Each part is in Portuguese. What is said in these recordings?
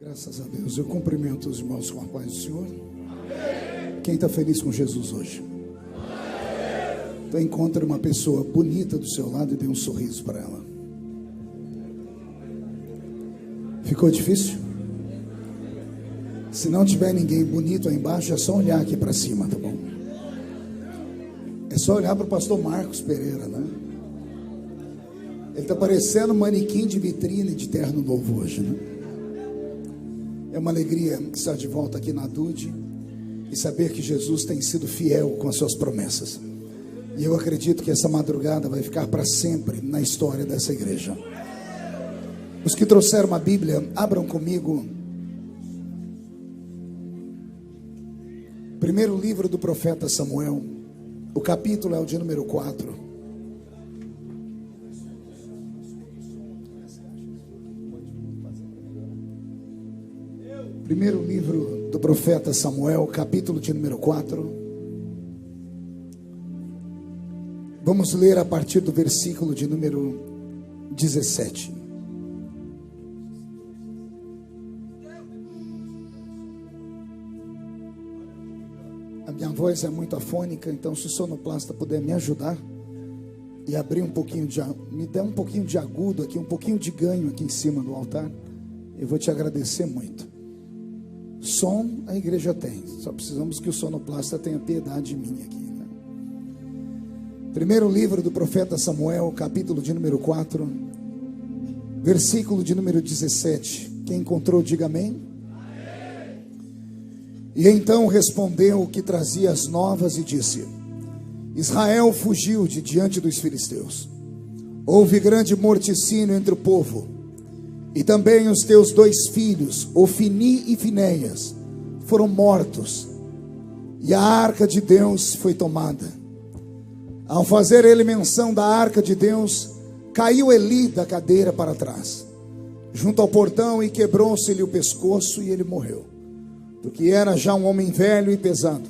Graças a Deus. Eu cumprimento os irmãos com a paz do Senhor. Quem está feliz com Jesus hoje? Então encontre uma pessoa bonita do seu lado e dê um sorriso para ela. Ficou difícil? Se não tiver ninguém bonito aí embaixo, é só olhar aqui para cima, tá bom? É só olhar para o pastor Marcos Pereira, né? Ele está parecendo um manequim de vitrine de terno novo hoje, né? É uma alegria estar de volta aqui na DUD e saber que Jesus tem sido fiel com as suas promessas. E eu acredito que essa madrugada vai ficar para sempre na história dessa igreja. Os que trouxeram uma Bíblia, abram comigo. Primeiro livro do profeta Samuel, o capítulo é o de número 4. Primeiro livro do profeta Samuel, capítulo de número 4. Vamos ler a partir do versículo de número 17. A minha voz é muito afônica, então se o sonoplasta puder me ajudar e abrir um pouquinho me der um pouquinho de agudo aqui, um pouquinho de ganho aqui em cima do altar, eu vou te agradecer muito. Som a igreja tem, só precisamos que o sonoplasta tenha piedade de mim aqui, né? Primeiro livro do profeta Samuel, capítulo de número 4, versículo de número 17. Quem encontrou, diga amém. E então respondeu o que trazia as novas e disse: Israel fugiu de diante dos filisteus. Houve grande morticínio entre o povo. E também os teus 2 filhos, Ofni e Finéias, foram mortos. E a arca de Deus foi tomada. Ao fazer ele menção da arca de Deus, caiu Eli da cadeira para trás, junto ao portão, e quebrou-se-lhe o pescoço e ele morreu. Porque era já um homem velho e pesado.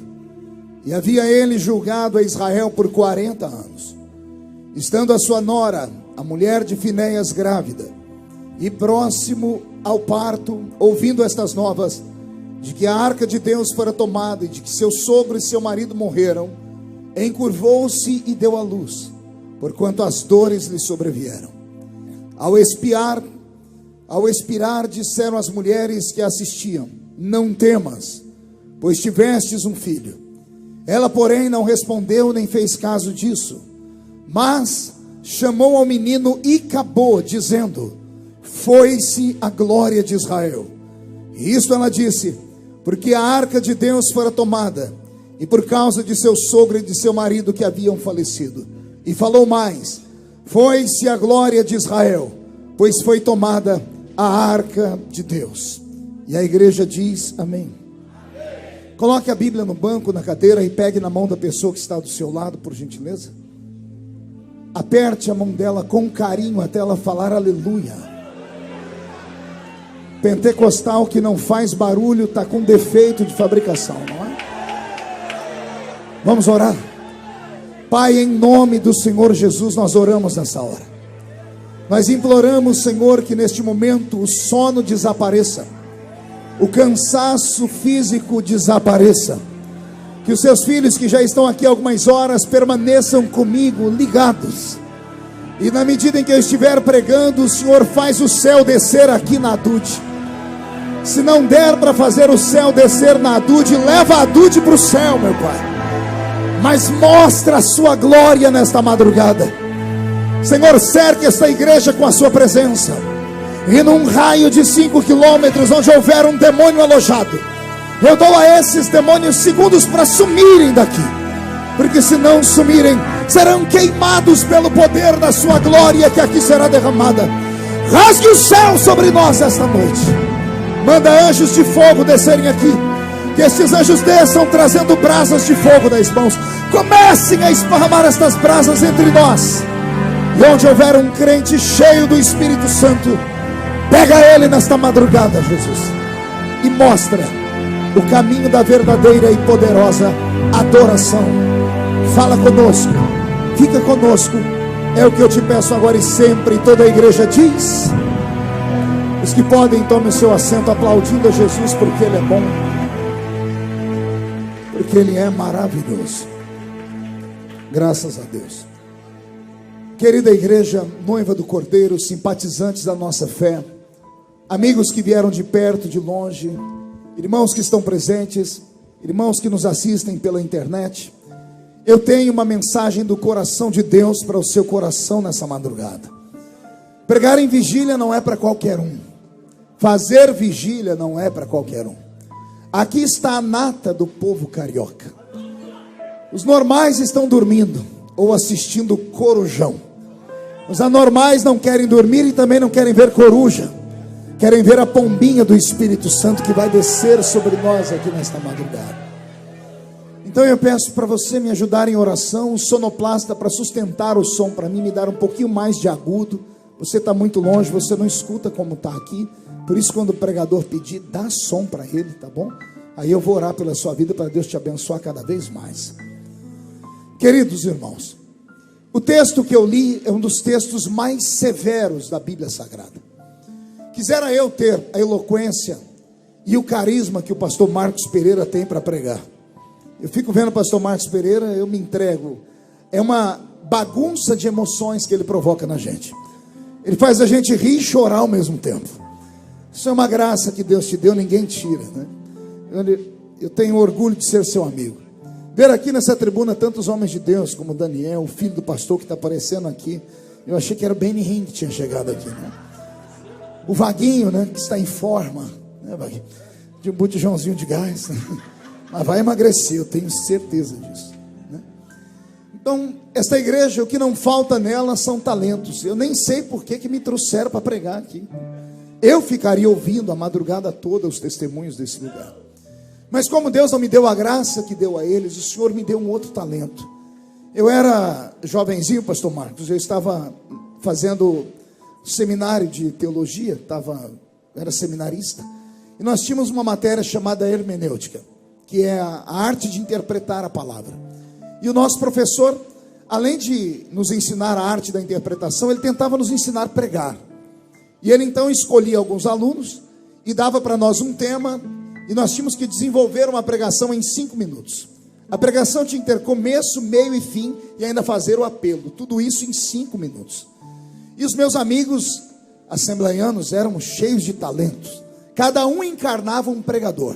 E havia ele julgado a Israel por 40 anos. Estando a sua nora, a mulher de Finéias, grávida, e próximo ao parto, ouvindo estas novas, de que a arca de Deus fora tomada, e de que seu sogro e seu marido morreram, encurvou-se e deu à luz, porquanto as dores lhe sobrevieram. Ao expirar, disseram as mulheres que assistiam: Não temas, pois tivestes um filho. Ela, porém, não respondeu nem fez caso disso, mas chamou ao menino Icabô, dizendo: Foi-se a glória de Israel. E isto ela disse, porque a arca de Deus fora tomada, e por causa de seu sogro e de seu marido que haviam falecido. E falou mais: Foi-se a glória de Israel, pois foi tomada a arca de Deus. E a igreja diz amém. Coloque a Bíblia no banco, na cadeira, e pegue na mão da pessoa que está do seu lado, por gentileza. Aperte a mão dela com carinho até ela falar aleluia. Pentecostal que não faz barulho está com defeito de fabricação, não é? Vamos orar. Pai, em nome do Senhor Jesus, nós oramos nessa hora. Nós imploramos, Senhor, que neste momento o sono desapareça, o cansaço físico desapareça, que os seus filhos que já estão aqui há algumas horas permaneçam comigo ligados. E na medida em que eu estiver pregando, o Senhor faz o céu descer aqui na DUD. Se não der para fazer o céu descer na DUD, leva a DUD para o céu, meu Pai. Mas mostra a sua glória nesta madrugada. Senhor, cerque esta igreja com a sua presença. E num raio de 5 quilômetros, onde houver um demônio alojado, eu dou a esses demônios segundos para sumirem daqui. Porque se não sumirem, serão queimados pelo poder da sua glória que aqui será derramada. Rasgue o céu sobre nós esta noite. Manda anjos de fogo descerem aqui. Que estes anjos desçam trazendo brasas de fogo das mãos. Comecem a esparramar estas brasas entre nós. E onde houver um crente cheio do Espírito Santo, pega ele nesta madrugada, Jesus, e mostra o caminho da verdadeira e poderosa adoração. Fala conosco, fica conosco. É o que eu te peço agora e sempre. E toda a igreja diz: Os que podem, tomem o seu assento aplaudindo a Jesus, porque Ele é bom, porque Ele é maravilhoso. Graças a Deus. Querida igreja, noiva do Cordeiro, simpatizantes da nossa fé, amigos que vieram de perto, de longe, irmãos que estão presentes, irmãos que nos assistem pela internet, eu tenho uma mensagem do coração de Deus para o seu coração nessa madrugada. Pregar em vigília não é para qualquer um. Fazer vigília não é para qualquer um. Aqui está a nata do povo carioca. Os normais estão dormindo ou assistindo corujão. Os anormais não querem dormir e também não querem ver coruja. Querem ver a pombinha do Espírito Santo que vai descer sobre nós aqui nesta madrugada. Então eu peço para você me ajudar em oração, um sonoplasta para sustentar o som para mim, me dar um pouquinho mais de agudo. Você está muito longe, você não escuta como está aqui. Por isso, quando o pregador pedir, dá som para ele, tá bom? Aí eu vou orar pela sua vida para Deus te abençoar cada vez mais. Queridos irmãos, o texto que eu li é um dos textos mais severos da Bíblia Sagrada. Quisera eu ter a eloquência e o carisma que o pastor Marcos Pereira tem para pregar. Eu fico vendo o pastor Marcos Pereira, eu me entrego. É uma bagunça de emoções que ele provoca na gente. Ele faz a gente rir e chorar ao mesmo tempo. Isso é uma graça que Deus te deu, ninguém tira, né? Eu tenho orgulho de ser seu amigo. Ver aqui nessa tribuna tantos homens de Deus, como Daniel, o filho do pastor que está aparecendo aqui. Eu achei que era o Benny Hinn que tinha chegado aqui, né? O Vaguinho, né, que está em forma, né, Vaguinho? De um botijãozinho de gás, né? Mas vai emagrecer, eu tenho certeza disso, né? Então, esta igreja, o que não falta nela são talentos. Eu nem sei por que me trouxeram para pregar aqui. Eu ficaria ouvindo a madrugada toda os testemunhos desse lugar. Mas como Deus não me deu a graça que deu a eles, o Senhor me deu um outro talento. Eu era jovenzinho, pastor Marcos, eu estava fazendo seminário de teologia, era seminarista, e nós tínhamos uma matéria chamada hermenêutica, que é a arte de interpretar a palavra. E o nosso professor, além de nos ensinar a arte da interpretação, ele tentava nos ensinar a pregar. E ele então escolhia alguns alunos e dava para nós um tema, e nós tínhamos que desenvolver uma pregação em 5 minutos. A pregação tinha que ter começo, meio e fim, e ainda fazer o apelo. Tudo isso em 5 minutos. E os meus amigos assembleianos eram cheios de talentos. Cada um encarnava um pregador.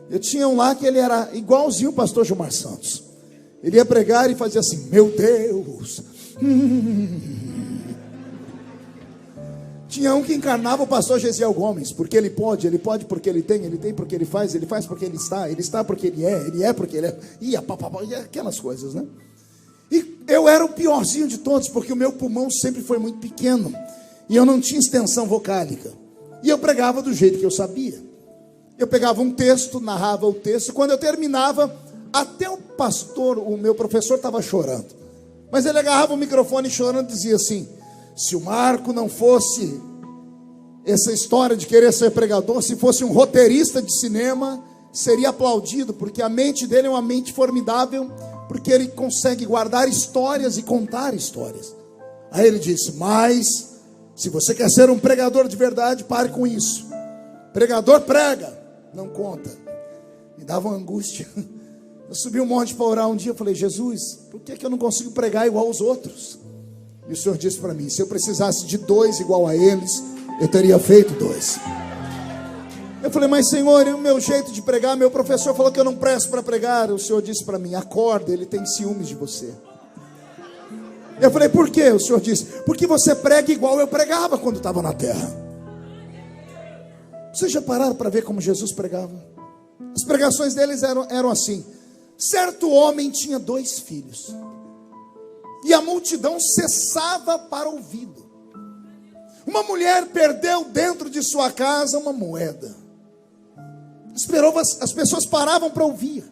Eu tinha um lá que ele era igualzinho o pastor Gilmar Santos. Ele ia pregar e fazia assim: meu Deus. Tinha um que encarnava o pastor Gesiel Gomes, porque ele pode porque ele tem porque ele faz porque ele está porque ele é porque ele é, e aquelas coisas, né? E eu era o piorzinho de todos, porque o meu pulmão sempre foi muito pequeno, e eu não tinha extensão vocálica, e eu pregava do jeito que eu sabia. Eu pegava um texto, narrava o texto, e quando eu terminava, até o pastor, o meu professor, estava chorando, mas ele agarrava o microfone chorando e dizia assim: se o Marco não fosse essa história de querer ser pregador, se fosse um roteirista de cinema, seria aplaudido, porque a mente dele é uma mente formidável, porque ele consegue guardar histórias e contar histórias. Aí ele disse: mas se você quer ser um pregador de verdade, pare com isso. Pregador prega, não conta. Me dava uma angústia. Eu subi um monte para orar um dia, eu falei: Jesus, por que eu não consigo pregar igual aos outros? E o Senhor disse para mim: se eu precisasse de 2 igual a eles, eu teria feito 2. Eu falei: mas Senhor, e o meu jeito de pregar? Meu professor falou que eu não presto para pregar. O Senhor disse para mim: acorda, ele tem ciúmes de você. Eu falei: por quê? O Senhor disse: porque você prega igual eu pregava quando estava na terra. Vocês já pararam para ver como Jesus pregava? As pregações deles eram assim: certo homem tinha 2 filhos, e a multidão cessava para ouvi-lo. Uma mulher perdeu dentro de sua casa uma moeda. As pessoas paravam para ouvir.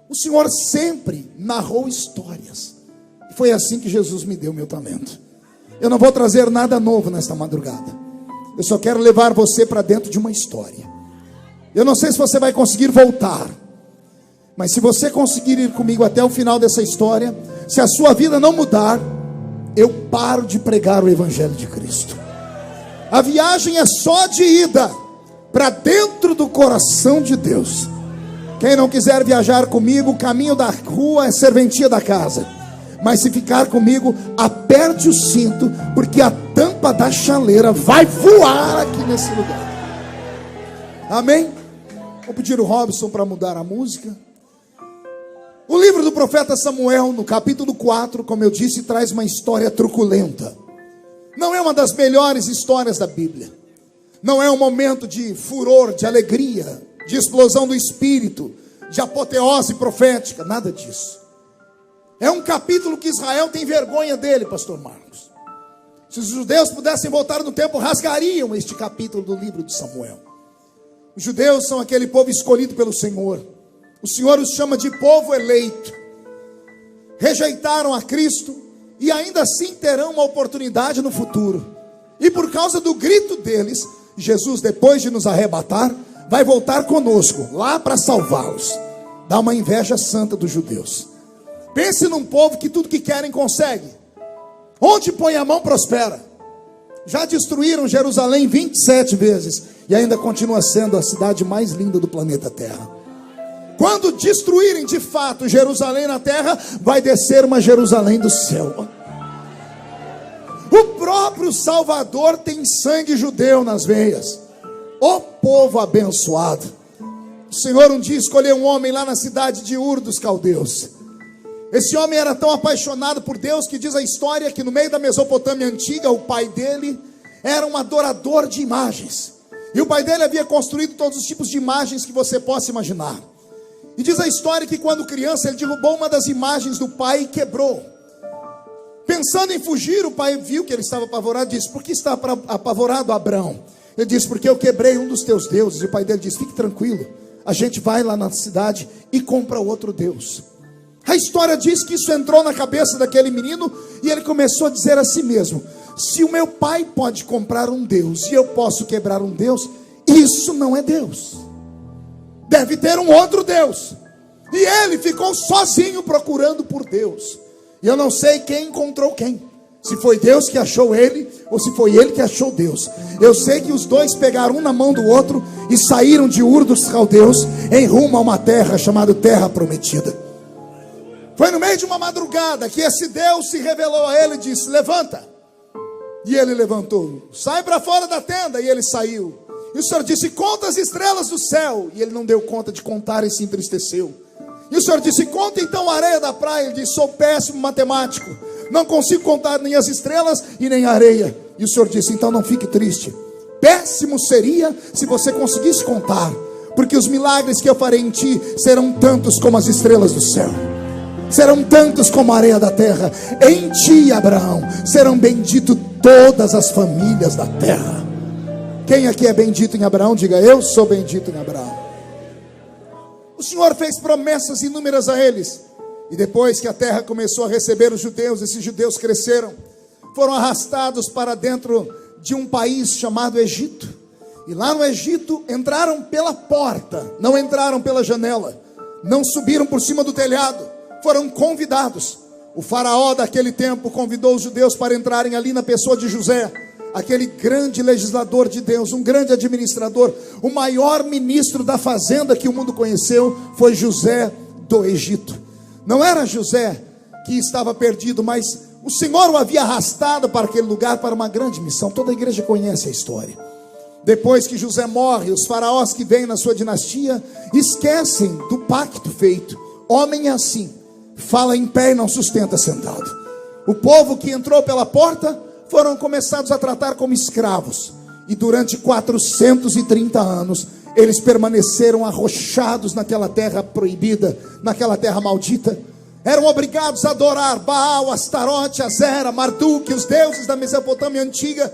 O Senhor sempre narrou histórias. E foi assim que Jesus me deu meu talento. Eu não vou trazer nada novo nesta madrugada. Eu só quero levar você para dentro de uma história. Eu não sei se você vai conseguir voltar, mas se você conseguir ir comigo até o final dessa história, se a sua vida não mudar, eu paro de pregar o Evangelho de Cristo. A viagem é só de ida para dentro do coração de Deus. Quem não quiser viajar comigo, o caminho da rua é serventia da casa. Mas se ficar comigo, aperte o cinto, porque a tampa da chaleira vai voar aqui nesse lugar. Amém? Vou pedir o Robson para mudar a música. O livro do profeta Samuel, no capítulo 4, como eu disse, traz uma história truculenta. Não é uma das melhores histórias da Bíblia. Não é um momento de furor, de alegria, de explosão do espírito, de apoteose profética, nada disso. É um capítulo que Israel tem vergonha dele, pastor Marcos. Se os judeus pudessem voltar no tempo, rasgariam este capítulo do livro de Samuel. Os judeus são aquele povo escolhido pelo Senhor. O Senhor os chama de povo eleito. Rejeitaram a Cristo e ainda assim terão uma oportunidade no futuro. E por causa do grito deles, Jesus, depois de nos arrebatar, vai voltar conosco lá para salvá-los. Dá uma inveja santa dos judeus. Pense num povo que tudo que querem consegue. Onde põe a mão prospera. Já destruíram Jerusalém 27 vezes e ainda continua sendo a cidade mais linda do planeta Terra. Quando destruírem de fato Jerusalém na terra, vai descer uma Jerusalém do céu. O próprio Salvador tem sangue judeu nas veias. O povo abençoado. O Senhor um dia escolheu um homem lá na cidade de Ur dos Caldeus. Esse homem era tão apaixonado por Deus que diz a história que no meio da Mesopotâmia antiga, o pai dele era um adorador de imagens. E o pai dele havia construído todos os tipos de imagens que você possa imaginar. E diz a história que quando criança ele derrubou uma das imagens do pai e quebrou. Pensando em fugir, o pai viu que ele estava apavorado e disse: por que está apavorado, Abraão? Ele disse: porque eu quebrei um dos teus deuses. E o pai dele disse: fique tranquilo, a gente vai lá na cidade e compra outro Deus. A história diz que isso entrou na cabeça daquele menino e ele começou a dizer a si mesmo: se o meu pai pode comprar um Deus e eu posso quebrar um Deus, isso não é Deus. Deve ter um outro Deus. E ele ficou sozinho procurando por Deus. E eu não sei quem encontrou quem. Se foi Deus que achou ele ou se foi ele que achou Deus. Eu sei que os dois pegaram um na mão do outro e saíram de Ur dos Caldeus em rumo a uma terra chamada Terra Prometida. Foi no meio de uma madrugada que esse Deus se revelou a ele e disse: levanta. E ele levantou. Sai para fora da tenda. E ele saiu. E o Senhor disse: conta as estrelas do céu. E ele não deu conta de contar e se entristeceu. E o Senhor disse: conta então a areia da praia. Ele disse: sou péssimo matemático, não consigo contar nem as estrelas e nem a areia. E o Senhor disse: então não fique triste. Péssimo seria se você conseguisse contar, porque os milagres que eu farei em ti serão tantos como as estrelas do céu, serão tantos como a areia da terra. Em ti, Abraão, serão benditas todas as famílias da terra. Quem aqui é bendito em Abraão? Diga: eu sou bendito em Abraão. O Senhor fez promessas inúmeras a eles. E depois que a terra começou a receber os judeus, esses judeus cresceram, foram arrastados para dentro de um país chamado Egito. E lá no Egito entraram pela porta, não entraram pela janela, não subiram por cima do telhado, foram convidados. O faraó daquele tempo convidou os judeus para entrarem ali na pessoa de José, aquele grande legislador de Deus, um grande administrador. O maior ministro da fazenda que o mundo conheceu foi José do Egito. Não era José que estava perdido, mas o Senhor o havia arrastado para aquele lugar para uma grande missão. Toda a igreja conhece a história. Depois que José morre, os faraós que vêm na sua dinastia esquecem do pacto feito. Homem é assim, fala em pé e não sustenta sentado. O povo que entrou pela porta foram começados a tratar como escravos. E durante 430 anos eles permaneceram arrochados naquela terra proibida, naquela terra maldita. Eram obrigados a adorar Baal, Astarote, Azera, Marduk, os deuses da Mesopotâmia antiga.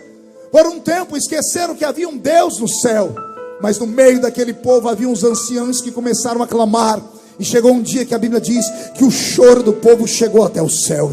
Por um tempo esqueceram que havia um Deus no céu. Mas no meio daquele povo havia uns anciãos que começaram a clamar. E chegou um dia que a Bíblia diz que o choro do povo chegou até o céu.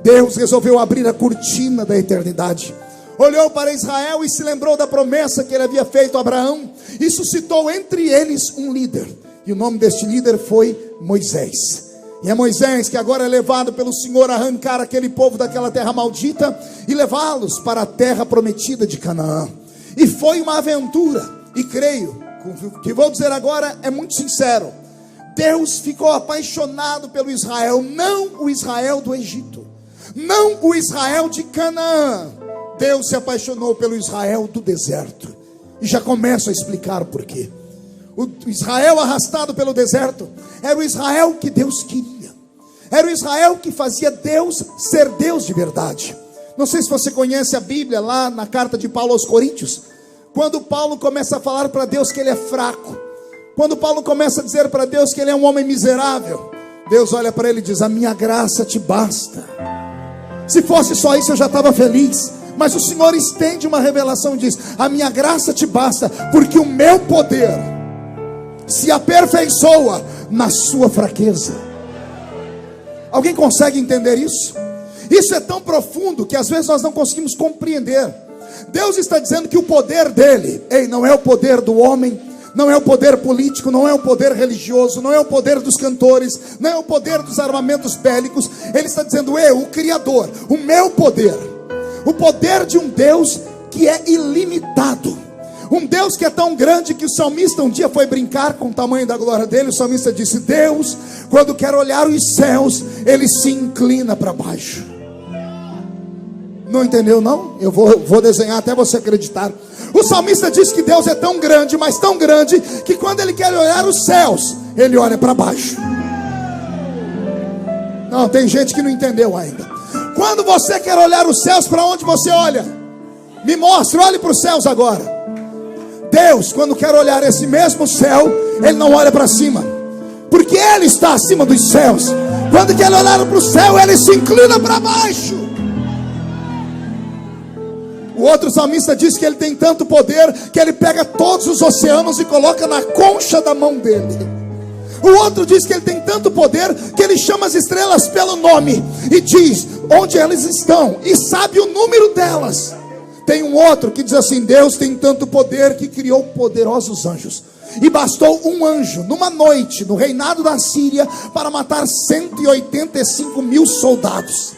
Deus resolveu abrir a cortina da eternidade. Olhou para Israel e se lembrou da promessa que ele havia feito a Abraão. E suscitou entre eles um líder. E o nome deste líder foi Moisés. E é Moisés que agora é levado pelo Senhor a arrancar aquele povo daquela terra maldita e levá-los para a terra prometida de Canaã. E foi uma aventura. E creio, o que vou dizer agora é muito sincero. Deus ficou apaixonado pelo Israel, não o Israel do Egito, não o Israel de Canaã. Deus se apaixonou pelo Israel do deserto. E já começo a explicar o porquê. O Israel arrastado pelo deserto era o Israel que Deus queria. Era o Israel que fazia Deus ser Deus de verdade. Não sei se você conhece a Bíblia, lá na carta de Paulo aos Coríntios, quando Paulo começa a falar para Deus que ele é fraco, quando Paulo começa a dizer para Deus que ele é um homem miserável, Deus olha para ele e diz: a minha graça te basta. Se fosse só isso eu já estava feliz. Mas o Senhor estende uma revelação e diz: a minha graça te basta, porque o meu poder se aperfeiçoa na sua fraqueza. Alguém consegue entender isso? Isso é tão profundo que às vezes nós não conseguimos compreender. Deus está dizendo que o poder dele, não é o poder do homem, não é o poder político, não é o poder religioso, não é o poder dos cantores, não é o poder dos armamentos bélicos. Ele está dizendo: eu, o Criador, o meu poder, o poder de um Deus que é ilimitado, um Deus que é tão grande que o salmista um dia foi brincar com o tamanho da glória dele. O salmista disse: Deus, quando quer olhar os céus, ele se inclina para baixo. Não entendeu não? Eu vou desenhar até você acreditar. O salmista diz que Deus é tão grande, mas tão grande, que quando ele quer olhar os céus, ele olha para baixo. Não, tem gente que não entendeu ainda. Quando você quer olhar os céus, para onde você olha? Me mostre, olhe para os céus agora. Deus, quando quer olhar esse mesmo céu, ele não olha para cima, porque ele está acima dos céus. Quando quer olhar para o céu, ele se inclina para baixo. O outro salmista diz que ele tem tanto poder que ele pega todos os oceanos e coloca na concha da mão dele. O outro diz que ele tem tanto poder que ele chama as estrelas pelo nome e diz onde elas estão e sabe o número delas. Tem um outro que diz assim: Deus tem tanto poder que criou poderosos anjos, e bastou um anjo numa noite no reinado da Síria para matar 185 mil soldados.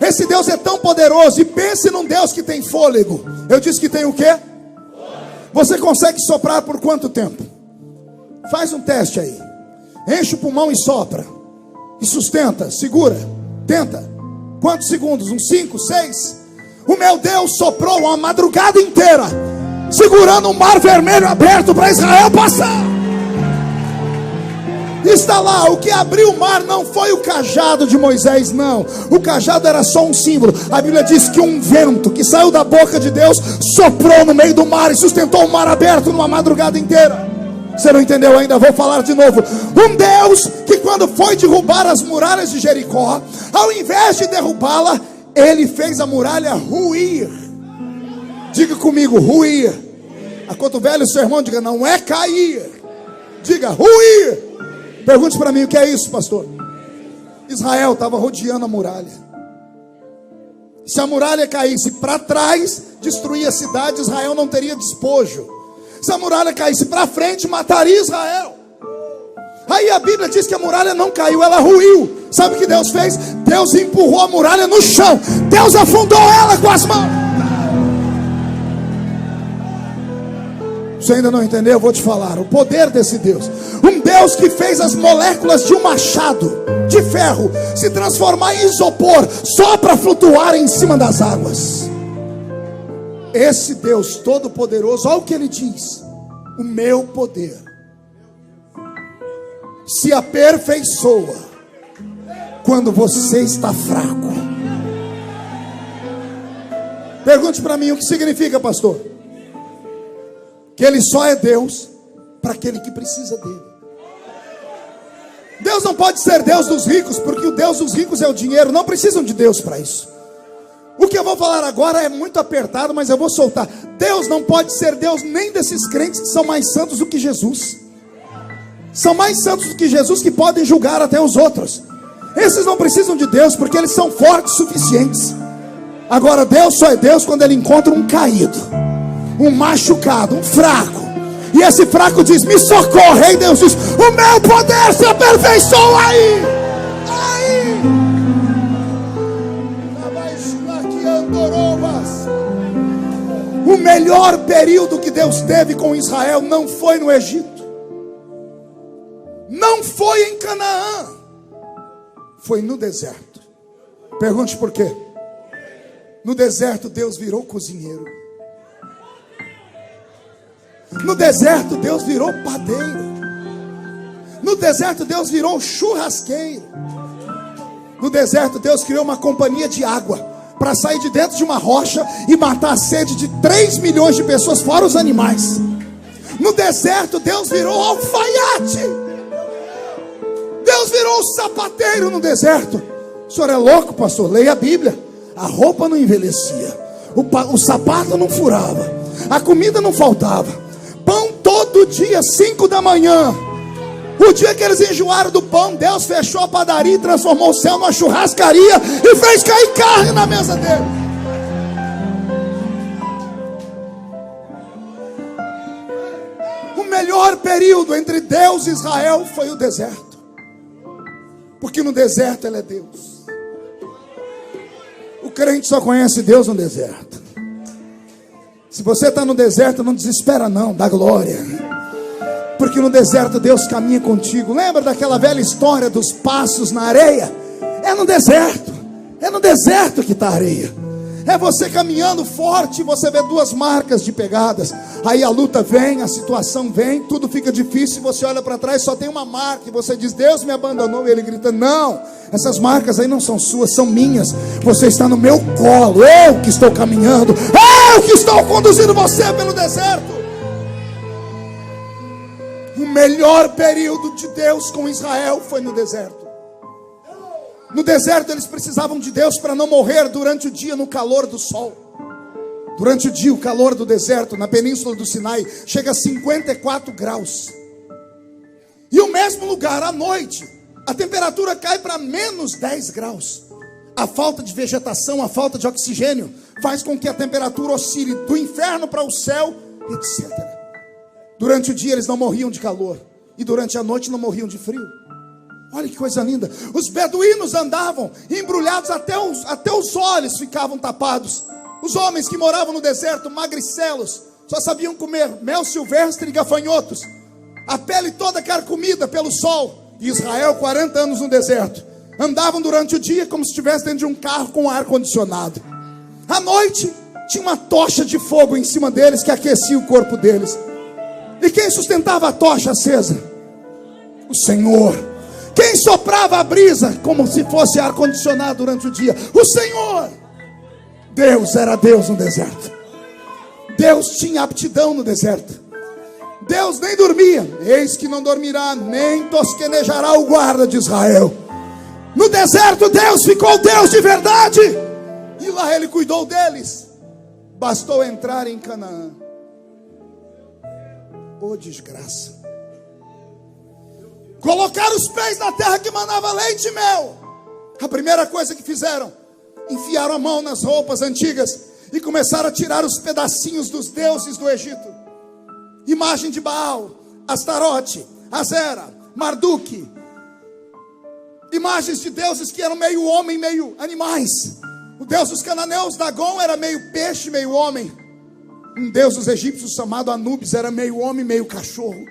Esse Deus é tão poderoso. E pense num Deus que tem fôlego. Eu disse que tem o quê? Você consegue soprar por quanto tempo? Faz um teste aí. Enche o pulmão e sopra. E sustenta, segura, tenta. Quantos segundos? Uns 5, 6? O meu Deus soprou uma madrugada inteira, segurando um mar vermelho aberto para Israel passar. Está lá, o que abriu o mar não foi o cajado de Moisés, não. O cajado era só um símbolo. A Bíblia diz que um vento que saiu da boca de Deus soprou no meio do mar e sustentou o mar aberto numa madrugada inteira. Você não entendeu ainda? Vou falar de novo. Um Deus que quando foi derrubar as muralhas de Jericó, ao invés de derrubá-la, ele fez a muralha ruir. Diga comigo, ruir. Acotovele o seu irmão, diga: não é cair, diga ruir. Pergunte para mim: o que é isso, pastor? Israel estava rodeando a muralha. Se a muralha caísse para trás, destruía a cidade, Israel não teria despojo. Se a muralha caísse para frente, mataria Israel. Aí a Bíblia diz que a muralha não caiu, ela ruiu. Sabe o que Deus fez? Deus empurrou a muralha no chão. Deus afundou ela com as mãos. Você ainda não entendeu? Eu vou te falar. O poder desse Deus. Um Deus que fez as moléculas de um machado de ferro se transformar em isopor só para flutuar em cima das águas. Esse Deus todo poderoso, olha o que ele diz: o meu poder se aperfeiçoa quando você está fraco. Pergunte para mim: o que significa, pastor? Que ele só é Deus para aquele que precisa dele. Deus não pode ser Deus dos ricos, porque o Deus dos ricos é o dinheiro. Não precisam de Deus para isso. O que eu vou falar agora é muito apertado, mas eu vou soltar. Deus não pode ser Deus nem desses crentes que são mais santos do que Jesus. São mais santos do que Jesus, que podem julgar até os outros. Esses não precisam de Deus, porque eles são fortes o suficientes. Agora Deus só é Deus quando ele encontra um caído, um machucado, um fraco. E esse fraco diz: me socorre. E Deus diz: o meu poder se aperfeiçoa aí. O melhor período que Deus teve com Israel não foi no Egito, não foi em Canaã, foi no deserto. Pergunte por quê? No deserto Deus virou cozinheiro. No deserto Deus virou padeiro. No deserto Deus virou churrasqueiro. No deserto Deus criou uma companhia de água para sair de dentro de uma rocha e matar a sede de 3 milhões de pessoas, fora os animais. No deserto Deus virou alfaiate. Deus virou sapateiro no deserto. O senhor é louco, pastor? Leia a Bíblia. A roupa não envelhecia, o sapato não furava, a comida não faltava, pão todo dia, 5 da manhã. O dia que eles enjoaram do pão, Deus fechou a padaria e transformou o céu numa churrascaria e fez cair carne na mesa dele. O melhor período entre Deus e Israel foi o deserto, porque no deserto ele é Deus. O crente só conhece Deus no deserto. Se você está no deserto, não desespera não, dá glória, porque no deserto Deus caminha contigo. Lembra daquela velha história dos passos na areia? É no deserto que está a areia. É você caminhando forte, você vê 2 marcas de pegadas. Aí a luta vem, a situação vem, tudo fica difícil, você olha para trás, só tem uma marca, e você diz: Deus me abandonou. E ele grita: não, essas marcas aí não são suas, são minhas. Você está no meu colo, eu que estou caminhando, eu que estou conduzindo você pelo deserto. O melhor período de Deus com Israel foi no deserto. No deserto eles precisavam de Deus para não morrer durante o dia no calor do sol. Durante o dia o calor do deserto na península do Sinai chega a 54 graus. E o mesmo lugar à noite a temperatura cai para menos 10 graus. A falta de vegetação, a falta de oxigênio faz com que a temperatura oscile do inferno para o céu, etc. Durante o dia eles não morriam de calor, e durante a noite não morriam de frio. Olha que coisa linda. Os beduínos andavam embrulhados até os olhos ficavam tapados. Os homens que moravam no deserto, magricelos, só sabiam comer mel silvestre e gafanhotos, a pele toda carcomida pelo sol. E Israel, 40 anos no deserto, andavam durante o dia como se estivesse dentro de um carro com ar condicionado. À noite tinha uma tocha de fogo em cima deles que aquecia o corpo deles. E quem sustentava a tocha acesa? O Senhor. Quem soprava a brisa como se fosse ar-condicionado durante o dia? O Senhor. Deus era Deus no deserto. Deus tinha aptidão no deserto. Deus nem dormia. Eis que não dormirá, nem tosquenejará o guarda de Israel. No deserto Deus ficou Deus de verdade. E lá ele cuidou deles. Bastou entrar em Canaã. Oh, desgraça. Colocar os pés na terra que manava leite e mel. A primeira coisa que fizeram, enfiaram a mão nas roupas antigas e começaram a tirar os pedacinhos dos deuses do Egito. Imagem de Baal, Astarote, Azera, Marduk. Imagens de deuses que eram meio homem, meio animais. O deus dos cananeus, Dagon, era meio peixe, meio homem. Um deus dos egípcios chamado Anubis era meio homem, meio cachorro.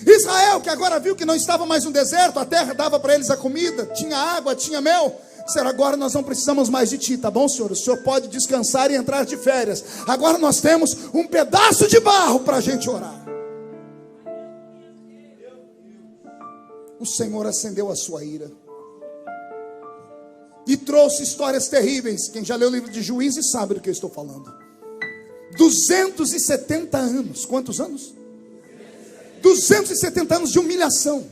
Israel, que agora viu que não estava mais no deserto, a terra dava para eles a comida, tinha água, tinha mel. Disseram: agora nós não precisamos mais de ti, tá bom, Senhor? O Senhor pode descansar e entrar de férias. Agora nós temos um pedaço de barro para a gente orar. O Senhor acendeu a sua ira e trouxe histórias terríveis. Quem já leu o livro de Juízes sabe do que eu estou falando. 270 anos. Quantos anos? 270 anos de humilhação.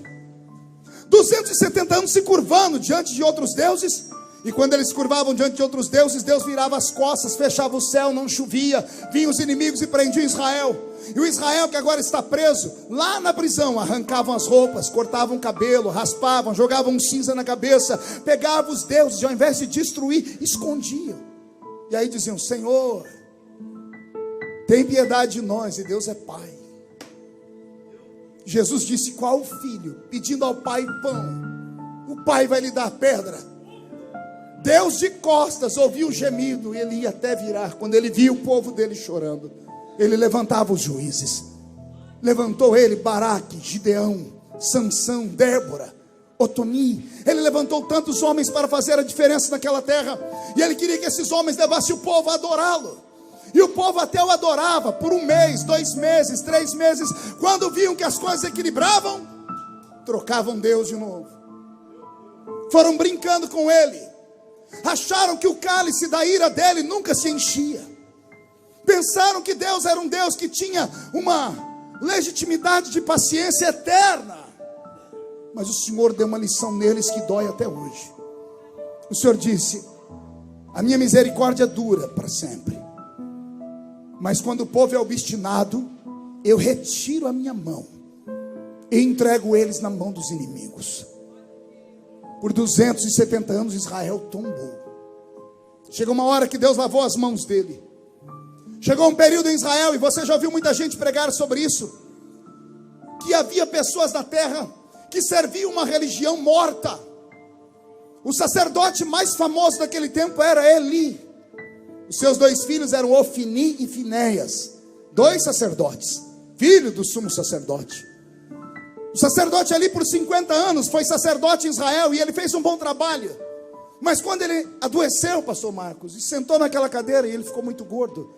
270 anos se curvando diante de outros deuses. E quando eles se curvavam diante de outros deuses, Deus virava as costas, fechava o céu, não chovia. Vinham os inimigos e prendiam Israel. E o Israel que agora está preso, lá na prisão, arrancavam as roupas, cortavam o cabelo, raspavam, jogavam cinza na cabeça, pegavam os deuses e ao invés de destruir, escondiam. E aí diziam: Senhor, tem piedade de nós. E Deus é Pai. Jesus disse: qual filho pedindo ao pai pão, o pai vai lhe dar pedra? Deus de costas ouviu o gemido e ele ia até virar quando ele viu o povo dele chorando. ele levantava os juízes. Levantou ele Baraque, Gideão, Sansão, Débora, Otoni. Ele levantou tantos homens para fazer a diferença naquela terra. E ele queria que esses homens levassem o povo a adorá-lo. E o povo até o adorava por 1 mês, 2 meses, 3 meses. Quando viam que as coisas equilibravam, trocavam Deus de novo. Foram brincando com ele. Acharam que o cálice da ira dele nunca se enchia. Pensaram que Deus era um Deus que tinha uma legitimidade de paciência eterna. Mas o Senhor deu uma lição neles que dói até hoje. O Senhor disse: a minha misericórdia dura para sempre, mas quando o povo é obstinado, eu retiro a minha mão e entrego eles na mão dos inimigos. Por 270 anos Israel tombou. Chegou uma hora que Deus lavou as mãos dele. Chegou um período em Israel, e você já ouviu muita gente pregar sobre isso, que havia pessoas na terra que serviam uma religião morta. O sacerdote mais famoso daquele tempo era Eli. Os seus 2 filhos eram Ofni e Finéias, 2 sacerdotes, filho do sumo sacerdote. O sacerdote ali por 50 anos foi sacerdote em Israel, e ele fez um bom trabalho. Mas quando ele adoeceu, pastor Marcos, e sentou naquela cadeira, e ele ficou muito gordo,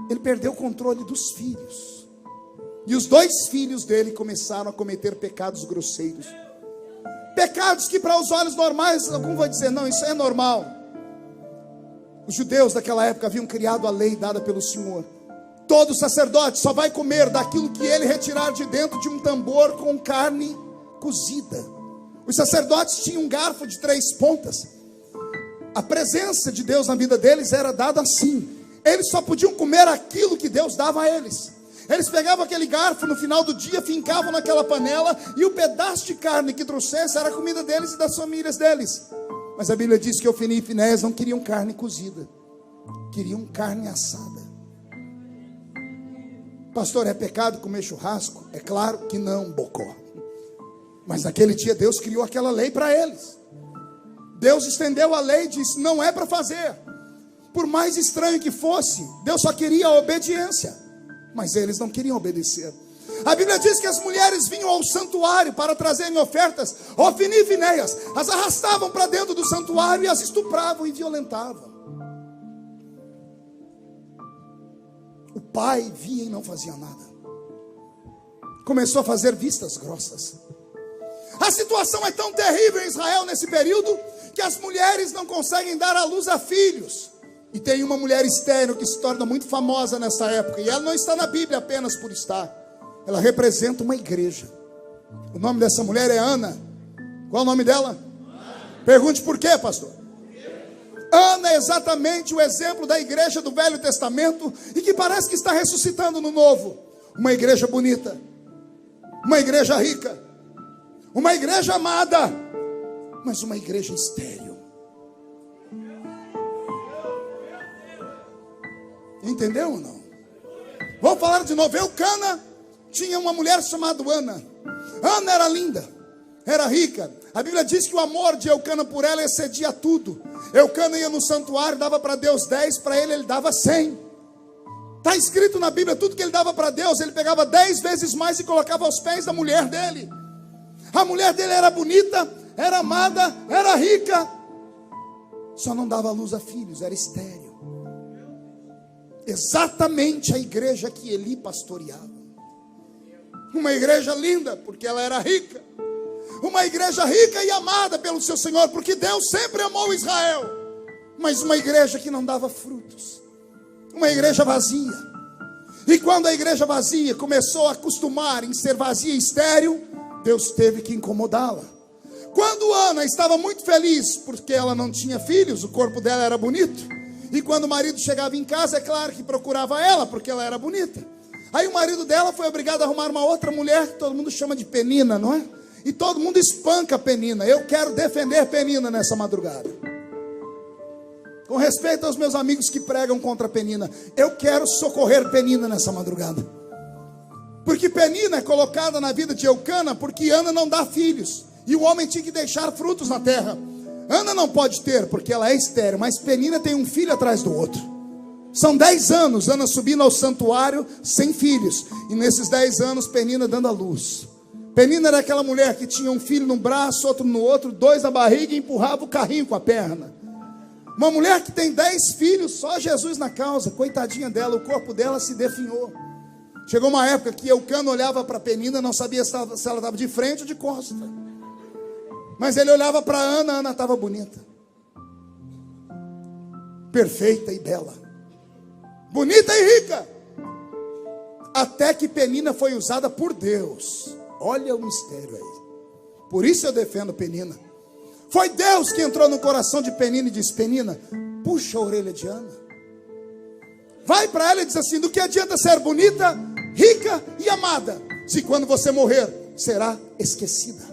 ele perdeu o controle dos filhos. E os 2 filhos dele começaram a cometer pecados grosseiros. Pecados que para os olhos normais, algum vai dizer, não, isso é normal. Os judeus daquela época haviam criado a lei dada pelo Senhor. Todo sacerdote só vai comer daquilo que ele retirar de dentro de um tambor com carne cozida. Os sacerdotes tinham um garfo de 3 pontas. A presença de Deus na vida deles era dada assim. Eles só podiam comer aquilo que Deus dava a eles. Eles pegavam aquele garfo no final do dia, fincavam naquela panela, e o pedaço de carne que trouxesse era a comida deles e das famílias deles. Mas a Bíblia diz que Ofni e Finéias não queriam carne cozida, queriam carne assada. Pastor, é pecado comer churrasco? É claro que não, bocó. Mas naquele dia Deus criou aquela lei para eles. Deus estendeu a lei e disse: não é para fazer. Por mais estranho que fosse, Deus só queria a obediência. Mas eles não queriam obedecer. A Bíblia diz que as mulheres vinham ao santuário para trazerem ofertas. Ofni e Finéias as arrastavam para dentro do santuário e as estupravam e violentavam. O pai via e não fazia nada. Começou a fazer vistas grossas. A situação é tão terrível em Israel nesse período que as mulheres não conseguem dar à luz a filhos. E tem uma mulher estéril que se torna muito famosa nessa época, e ela não está na Bíblia apenas por estar. Ela representa uma igreja. O nome dessa mulher é Ana. Qual é o nome dela? Ana. Pergunte por quê, pastor? Ana é exatamente o exemplo da igreja do Velho Testamento, e que parece que está ressuscitando no Novo. Uma igreja bonita, uma igreja rica, uma igreja amada, mas uma igreja estéril. Entendeu ou não? Vamos falar de novo. Eucana tinha uma mulher chamada Ana. Ana era linda, era rica. A Bíblia diz que o amor de Eucana por ela excedia tudo. Eucana ia no santuário, dava para Deus 10, para ele dava 100. Está escrito na Bíblia, tudo que ele dava para Deus, ele pegava 10 vezes mais e colocava aos pés da mulher dele. A mulher dele era bonita, era amada, era rica, só não dava luz a filhos, era estéril. Exatamente a igreja que Eli pastoreava. Uma igreja linda, porque ela era rica. Uma igreja rica e amada pelo seu Senhor, porque Deus sempre amou Israel. Mas uma igreja que não dava frutos. Uma igreja vazia. E quando a igreja vazia começou a acostumar em ser vazia e estéril, Deus teve que incomodá-la. Quando Ana estava muito feliz porque ela não tinha filhos, o corpo dela era bonito. E quando o marido chegava em casa, é claro que procurava ela, porque ela era bonita. Aí o marido dela foi obrigado a arrumar uma outra mulher, que todo mundo chama de Penina, não é? E todo mundo espanca Penina. Eu quero defender Penina nessa madrugada. Com respeito aos meus amigos que pregam contra Penina, eu quero socorrer Penina nessa madrugada. Porque Penina é colocada na vida de Eucana, porque Ana não dá filhos. E o homem tinha que deixar frutos na terra. Ana não pode ter, porque ela é estéril, mas Penina tem um filho atrás do outro. São 10 anos, Ana subindo ao santuário sem filhos. E nesses 10 anos, Penina dando à luz. Penina era aquela mulher que tinha um filho num braço, outro no outro, 2 na barriga e empurrava o carrinho com a perna. Uma mulher que tem 10 filhos, só Jesus na causa. Coitadinha dela, o corpo dela se definhou. Chegou uma época que Eucana olhava para Penina, não sabia se ela estava de frente ou de costa. Mas ele olhava para Ana, Ana estava bonita. Perfeita e bela. Bonita e rica. Até que Penina foi usada por Deus. Olha o mistério aí. Por isso eu defendo Penina. Foi Deus que entrou no coração de Penina e disse: Penina, puxa a orelha de Ana. Vai para ela e diz assim: do que adianta ser bonita, rica e amada, se quando você morrer, será esquecida?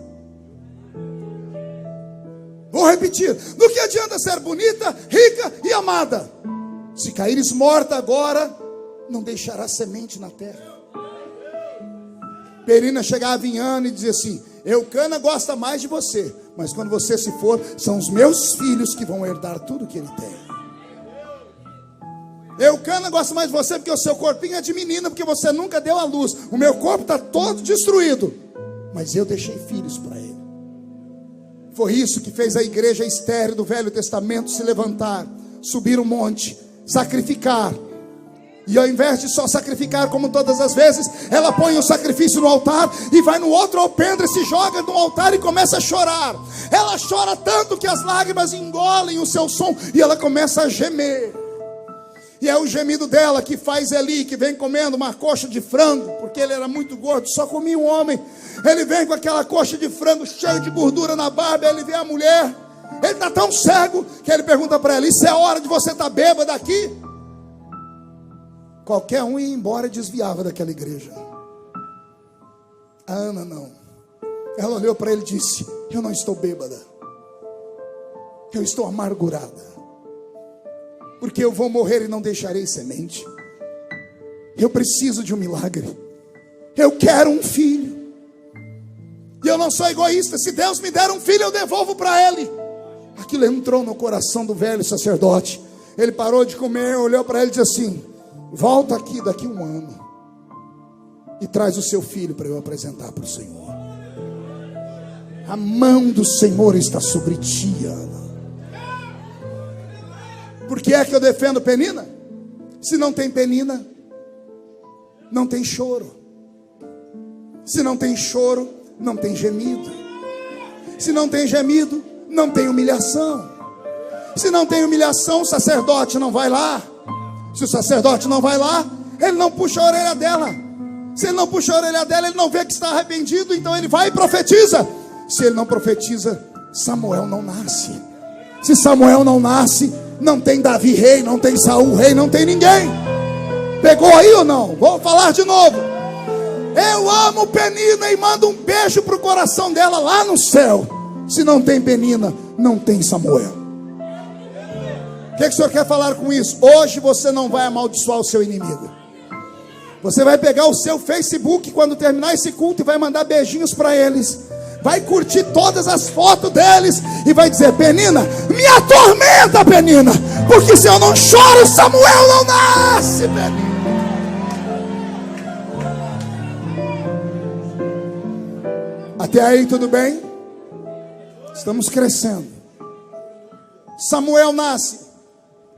Vou repetir: do que adianta ser bonita, rica e amada, se caíres morta agora, não deixará semente na terra. Penina chegava em Ana e dizia assim: Eucana gosta mais de você, mas quando você se for, são os meus filhos que vão herdar tudo que ele tem. Eucana gosta mais de você porque o seu corpinho é de menina, porque você nunca deu à luz. O meu corpo está todo destruído, mas eu deixei filhos para ele. Foi isso que fez a igreja estéril do Velho Testamento se levantar, subir um monte, sacrificar. E ao invés de só sacrificar como todas as vezes, ela põe o sacrifício no altar e vai no outro alpendre, se joga no altar e começa a chorar. Ela chora tanto que as lágrimas engolem o seu som e ela começa a gemer. E é o gemido dela que faz Eli, que vem comendo uma coxa de frango, porque ele era muito gordo, só comia um homem. Ele vem com aquela coxa de frango cheia de gordura na barba, ele vê a mulher. Ele está tão cego que ele pergunta para ela: isso é hora de você estar bêbada aqui? Qualquer um ia embora e desviava daquela igreja. A Ana não. Ela olhou para ele e disse: eu não estou bêbada, eu estou amargurada, porque eu vou morrer e não deixarei semente. Eu preciso de um milagre. Eu quero um filho. E eu não sou egoísta. Se Deus me der um filho, eu devolvo para ele. Aquilo entrou no coração do velho sacerdote. Ele parou de comer, olhou para ele e disse assim: volta aqui daqui 1 ano e traz o seu filho para eu apresentar para o Senhor. A mão do Senhor está sobre ti, Ana. Por que é que eu defendo Penina? Se não tem Penina, não tem choro. Se não tem choro, não tem gemido. Se não tem gemido, não tem humilhação. Se não tem humilhação, o sacerdote não vai lá. Se o sacerdote não vai lá, ele não puxa a orelha dela. Se ele não puxa a orelha dela, ele não vê que está arrependido, então ele vai e profetiza. Se ele não profetiza, Samuel não nasce. Se Samuel não nasce, não tem Davi rei, não tem Saul rei, não tem ninguém. Pegou aí ou não? Vou falar de novo. Eu amo Penina e mando um beijo para o coração dela lá no céu. Se não tem Penina, não tem Samuel. O que o senhor quer falar com isso? Hoje você não vai amaldiçoar o seu inimigo. Você vai pegar o seu Facebook quando terminar esse culto e vai mandar beijinhos para eles. Vai curtir todas as fotos deles e vai dizer: Penina, me atormenta, Penina, porque se eu não choro, Samuel não nasce, Penina. Até aí tudo bem? Estamos crescendo. Samuel nasce.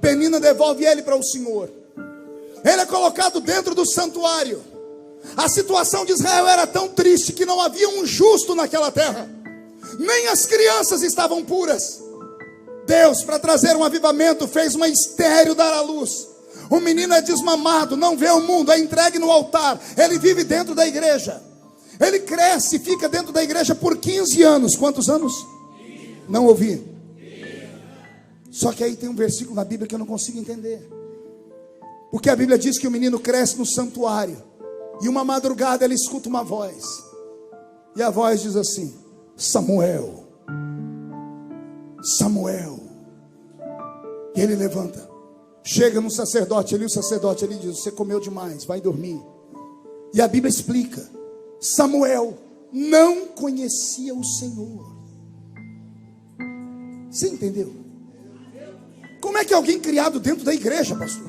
Penina devolve ele para o Senhor. Ele é colocado dentro do santuário. A situação de Israel era tão triste que não havia um justo naquela terra. Nem as crianças estavam puras. Deus, para trazer um avivamento, fez uma estéril dar à luz. O menino é desmamado, não vê o mundo, é entregue no altar. Ele vive dentro da igreja. Ele cresce e fica dentro da igreja por 15 anos. Quantos anos? Não ouvi. Só que aí tem um versículo na Bíblia que eu não consigo entender. Porque a Bíblia diz que o menino cresce no santuário. E uma madrugada ele escuta uma voz. E a voz diz assim: Samuel, Samuel. E ele levanta. Chega no sacerdote ali, o sacerdote ali diz: você comeu demais, vai dormir. E a Bíblia explica: Samuel não conhecia o Senhor. Você entendeu? Como é que alguém criado dentro da igreja, pastor,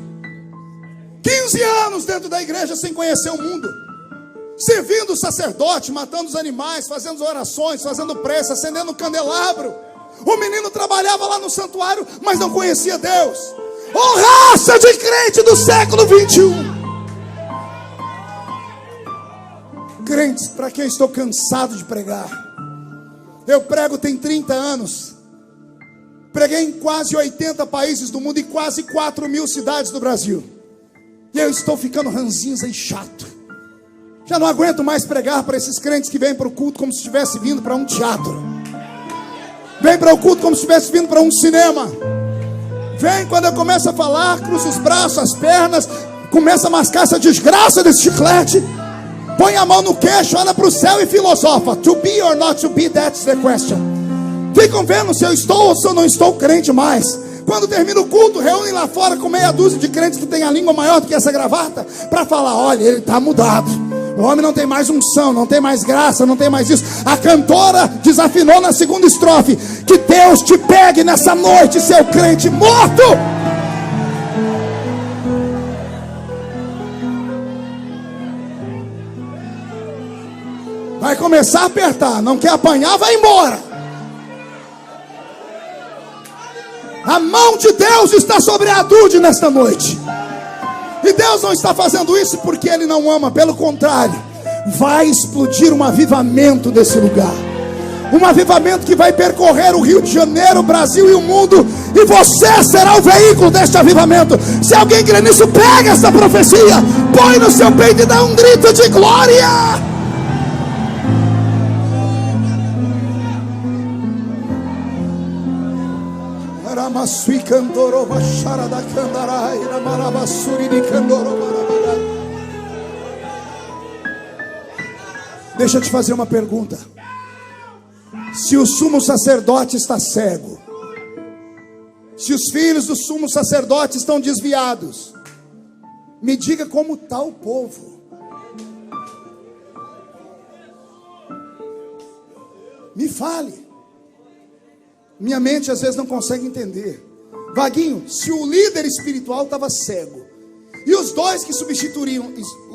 15 anos dentro da igreja sem conhecer o mundo, servindo o sacerdote, matando os animais, fazendo orações, fazendo prece, acendendo o candelabro. O menino trabalhava lá no santuário, mas não conhecia Deus. Ô raça de crente do século 21! Crentes para quem eu estou cansado de pregar. Eu prego tem 30 anos. Preguei em quase 80 países do mundo e quase 4.000 cidades do Brasil. E eu estou ficando ranzinza e chato. Já não aguento mais pregar para esses crentes que vêm para o culto como se estivesse vindo para um teatro. Vem para o culto como se estivesse vindo para um cinema. Vem, quando eu começo a falar, cruza os braços, as pernas, começa a mascar essa desgraça desse chiclete, põe a mão no queixo, olha para o céu e filosofa. To be or not to be, that's the question. Ficam vendo se eu estou ou se eu não estou crente mais. Quando termina o culto, reúnem lá fora com meia dúzia de crentes que tem a língua maior do que essa gravata, para falar: olha, ele está mudado. O homem não tem mais unção, não tem mais graça, não tem mais isso. A cantora desafinou na segunda estrofe. Que Deus te pegue nessa noite, seu crente morto. Vai começar a apertar, não quer apanhar, vai embora. A mão de Deus está sobre a Dude nesta noite. E Deus não está fazendo isso porque Ele não ama. Pelo contrário, vai explodir um avivamento desse lugar. Um avivamento que vai percorrer o Rio de Janeiro, o Brasil e o mundo. E você será o veículo deste avivamento. Se alguém crê nisso, pega essa profecia, põe no seu peito e dá um grito de glória. Deixa eu te fazer uma pergunta. Se o sumo sacerdote está cego, se os filhos do sumo sacerdote estão desviados, me diga como está o povo. Me fale. Minha mente às vezes não consegue entender. Vaguinho, se o líder espiritual estava cego e os dois que o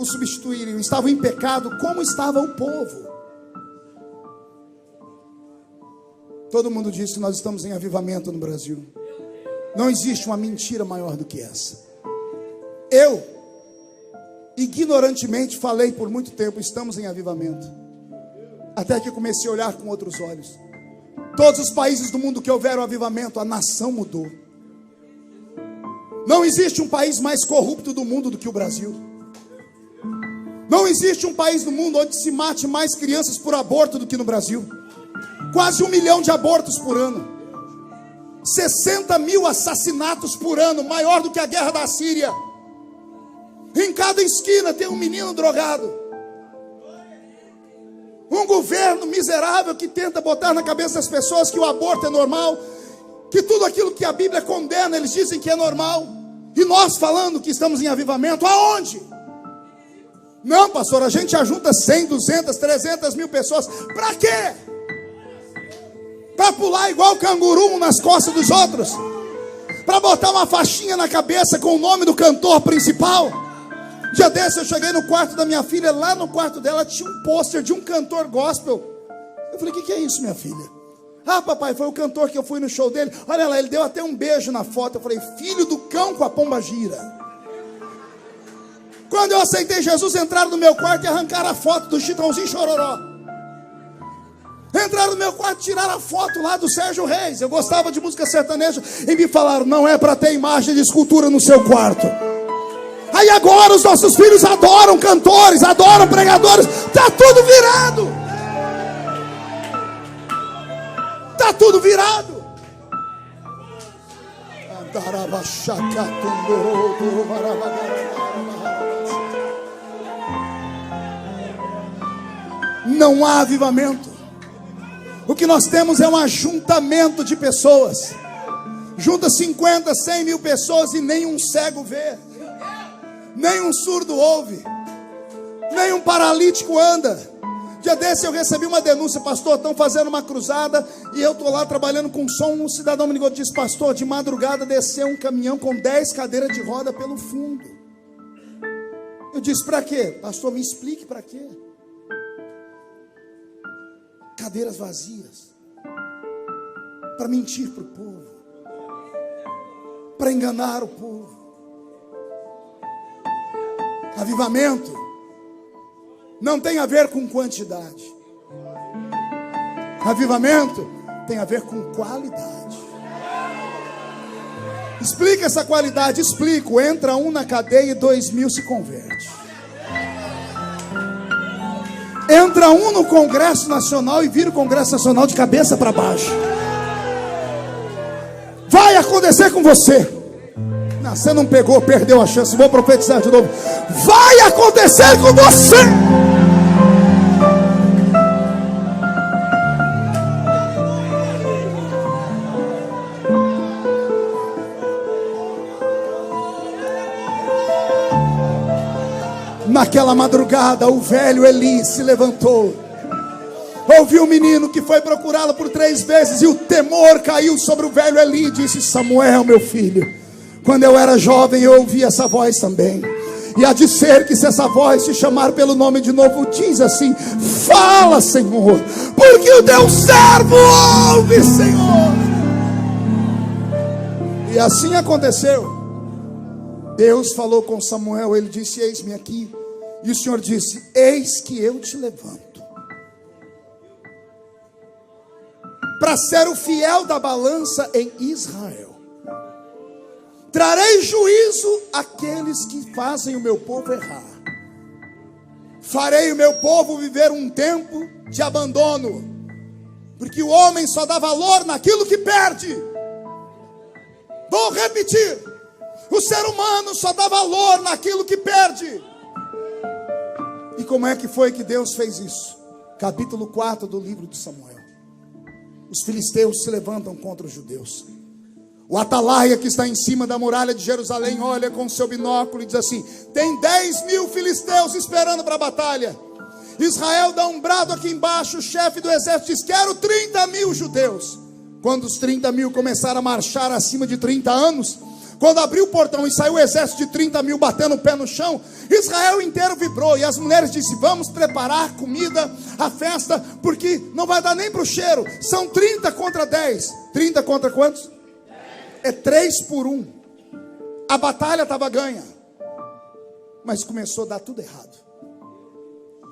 substituiriam estavam em pecado, como estava o povo? Todo mundo diz que nós estamos em avivamento no Brasil. Não existe uma mentira maior do que essa. Eu, ignorantemente, falei por muito tempo: estamos em avivamento. Até que eu comecei a olhar com outros olhos. Todos os países do mundo que houveram avivamento, a nação mudou. Não existe um país mais corrupto do mundo do que o Brasil. Não existe um país do mundo onde se mate mais crianças por aborto do que no Brasil. Quase 1 milhão de abortos por ano. 60 mil assassinatos por ano, maior do que a guerra da Síria. Em cada esquina tem um menino drogado. Um governo miserável que tenta botar na cabeça das pessoas que o aborto é normal, que tudo aquilo que a Bíblia condena, eles dizem que é normal. E nós falando que estamos em avivamento, aonde? Não, pastor, a gente ajunta 100, 200, 300 mil pessoas. Para quê? Para pular igual canguru nas costas dos outros? Para botar uma faixinha na cabeça com o nome do cantor principal? Dia desse eu cheguei no quarto da minha filha, lá no quarto dela tinha um pôster de um cantor gospel. Eu falei: o que é isso, minha filha? Ah, papai, foi o cantor que eu fui no show dele. Olha lá, ele deu até um beijo na foto. Eu falei: filho do cão com a pomba gira. Quando eu aceitei Jesus, entraram no meu quarto e arrancaram a foto do Chitãozinho Chororó. Entraram no meu quarto e tiraram a foto lá do Sérgio Reis. Eu gostava de música sertaneja e me falaram: não é para ter imagem de escultura no seu quarto. Aí agora os nossos filhos adoram cantores, adoram pregadores. Está tudo virado. Está tudo virado. Não há avivamento. O que nós temos é um ajuntamento de pessoas. Junta 50, 100 mil pessoas e nem um cego vê, nem um surdo ouve, nem um paralítico anda. Dia desse eu recebi uma denúncia: pastor, estão fazendo uma cruzada e eu estou lá trabalhando com som. Um cidadão me ligou e disse: pastor, de madrugada desceu um caminhão com 10 cadeiras de roda pelo fundo. disse: para quê? Pastor, me explique para quê. Cadeiras vazias, para mentir para o povo, para enganar o povo. Avivamento não tem a ver com quantidade. Avivamento tem a ver com qualidade. Explica essa qualidade. Explico. Entra um na cadeia e 2.000 se converte. Entra um no Congresso Nacional e vira o Congresso Nacional de cabeça para baixo. Vai acontecer com você. Não, você não pegou, perdeu a chance. Vou profetizar de novo. Vai acontecer com você. Naquela madrugada, o velho Eli se levantou. Ouviu o menino que foi procurá-lo por 3 vezes, e o temor caiu sobre o velho Eli. Disse: Samuel, meu filho, quando eu era jovem eu ouvi essa voz também. E há de ser que se essa voz te chamar pelo nome de novo, diz assim: fala, Senhor, porque o teu servo ouve, Senhor. E assim aconteceu. Deus falou com Samuel. Ele disse: eis-me aqui. E o Senhor disse: eis que eu te levanto para ser o fiel da balança em Israel. Trarei juízo àqueles que fazem o meu povo errar. Farei o meu povo viver um tempo de abandono, porque o homem só dá valor naquilo que perde. Vou repetir: o ser humano só dá valor naquilo que perde. E como é que foi que Deus fez isso? Capítulo 4 do livro de Samuel. Os filisteus se levantam contra os judeus. O atalaia que está em cima da muralha de Jerusalém olha com seu binóculo e diz assim: tem 10.000 filisteus esperando para a batalha. Israel dá um brado aqui embaixo. O chefe do exército diz: quero 30.000 judeus. Quando os 30.000 começaram a marchar acima de 30 anos, quando abriu o portão e saiu o exército de 30.000 batendo o pé no chão, Israel inteiro vibrou. E as mulheres disseram: vamos preparar comida, a festa, porque não vai dar nem para o cheiro. São 30 contra 10. 30 contra quantos? É 3 por 1. A batalha estava ganha, mas começou a dar tudo errado.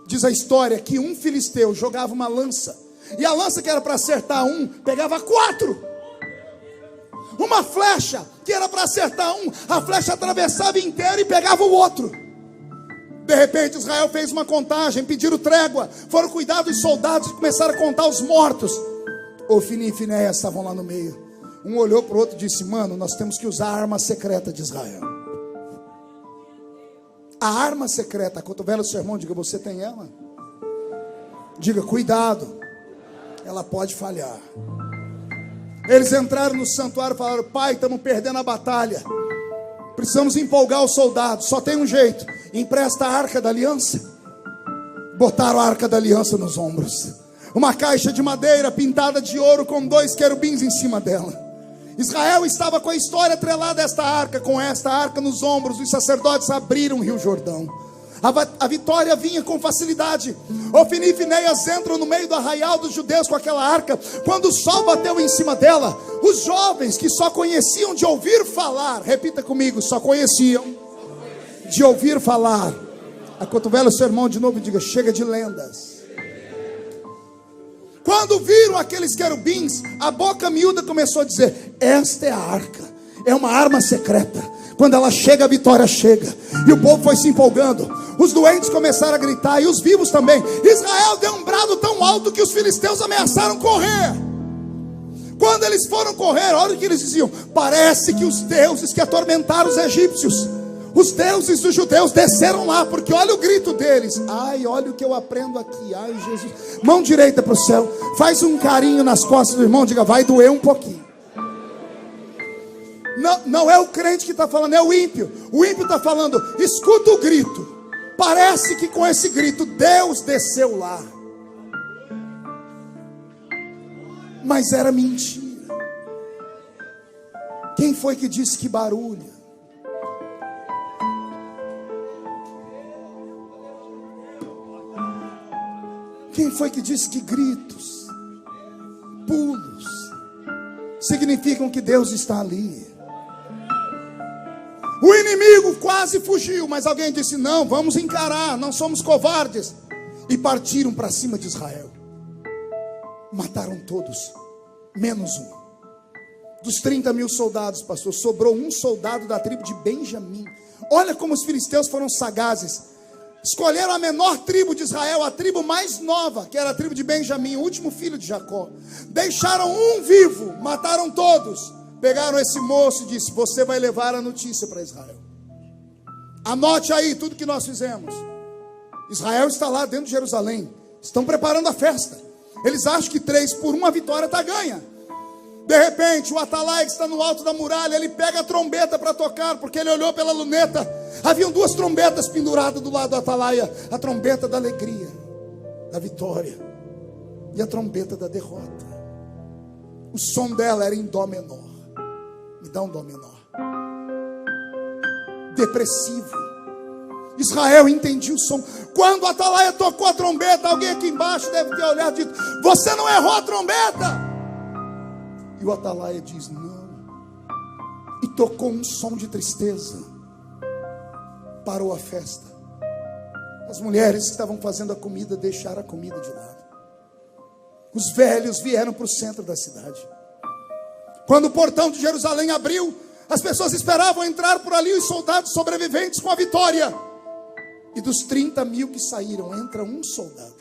Diz a história que um filisteu jogava uma lança, e a lança que era para acertar um, pegava 4. Uma flecha que era para acertar um, a flecha atravessava inteira e pegava o outro. De repente Israel fez uma contagem, pediram trégua, foram cuidar dos soldados e começaram a contar os mortos. Ofni e Finéias estavam lá no meio. Um olhou para o outro e disse: mano, nós temos que usar a arma secreta de Israel. A arma secreta. Cotovela o seu irmão, diga: você tem ela? Diga: cuidado, ela pode falhar. Eles entraram no santuário e falaram: pai, estamos perdendo a batalha, precisamos empolgar os soldados, só tem um jeito: empresta a arca da aliança. Botaram a arca da aliança nos ombros, uma caixa de madeira pintada de ouro com 2 querubins em cima dela. Israel estava com a história atrelada a esta arca. Com esta arca nos ombros, os sacerdotes abriram o rio Jordão. A vitória vinha com facilidade. Ofni e Finéias entram no meio do arraial dos judeus com aquela arca. Quando o sol bateu em cima dela, os jovens que só conheciam de ouvir falar, repita comigo: só conheciam de ouvir falar. Acotovela o seu irmão de novo e diga: chega de lendas. Quando viram aqueles querubins, a boca miúda começou a dizer: esta é a arca, é uma arma secreta. Quando ela chega, a vitória chega. E o povo foi se empolgando. Os doentes começaram a gritar, e os vivos também. Israel deu um brado tão alto que os filisteus ameaçaram correr. Quando eles foram correr, olha o que eles diziam: parece que os deuses que atormentaram os egípcios, os deuses dos judeus, desceram lá. Porque olha o grito deles. Ai, olha o que eu aprendo aqui. Ai, Jesus. Mão direita para o céu, faz um carinho nas costas do irmão, diga: vai doer um pouquinho. Não é o crente que está falando, é o ímpio. O ímpio está falando: escuta o grito. Parece que com esse grito Deus desceu lá. Mas era mentira. Quem foi que disse que barulho? Quem foi que disse que gritos, pulos, significam que Deus está ali? O inimigo quase fugiu, mas alguém disse: não, vamos encarar, não somos covardes. E partiram para cima de Israel. Mataram todos, menos um. Dos 30.000 soldados, pastor, sobrou um soldado da tribo de Benjamim. Olha como os filisteus foram sagazes. Escolheram a menor tribo de Israel, a tribo mais nova, que era a tribo de Benjamim, o último filho de Jacó. Deixaram um vivo, mataram todos. Pegaram esse moço e disse: você vai levar a notícia para Israel. Anote aí tudo que nós fizemos. Israel está lá dentro de Jerusalém, estão preparando a festa. Eles acham que 3-1 a vitória está ganha. De repente, o atalaia que está no alto da muralha, ele pega a trombeta para tocar, porque ele olhou pela luneta. Haviam 2 trombetas penduradas do lado do atalaia: a trombeta da alegria, da vitória, e a trombeta da derrota. O som dela era em dó menor. Me dá um dó menor. Depressivo. Israel entendia o som. Quando o atalaia tocou a trombeta, alguém aqui embaixo deve ter olhado e dito: você não errou a trombeta. E o atalaia diz: não. E tocou um som de tristeza. Parou a festa. As mulheres que estavam fazendo a comida deixaram a comida de lado. Os velhos vieram para o centro da cidade. Quando o portão de Jerusalém abriu, as pessoas esperavam entrar por ali os soldados sobreviventes com a vitória. E dos 30.000 que saíram, entra um soldado,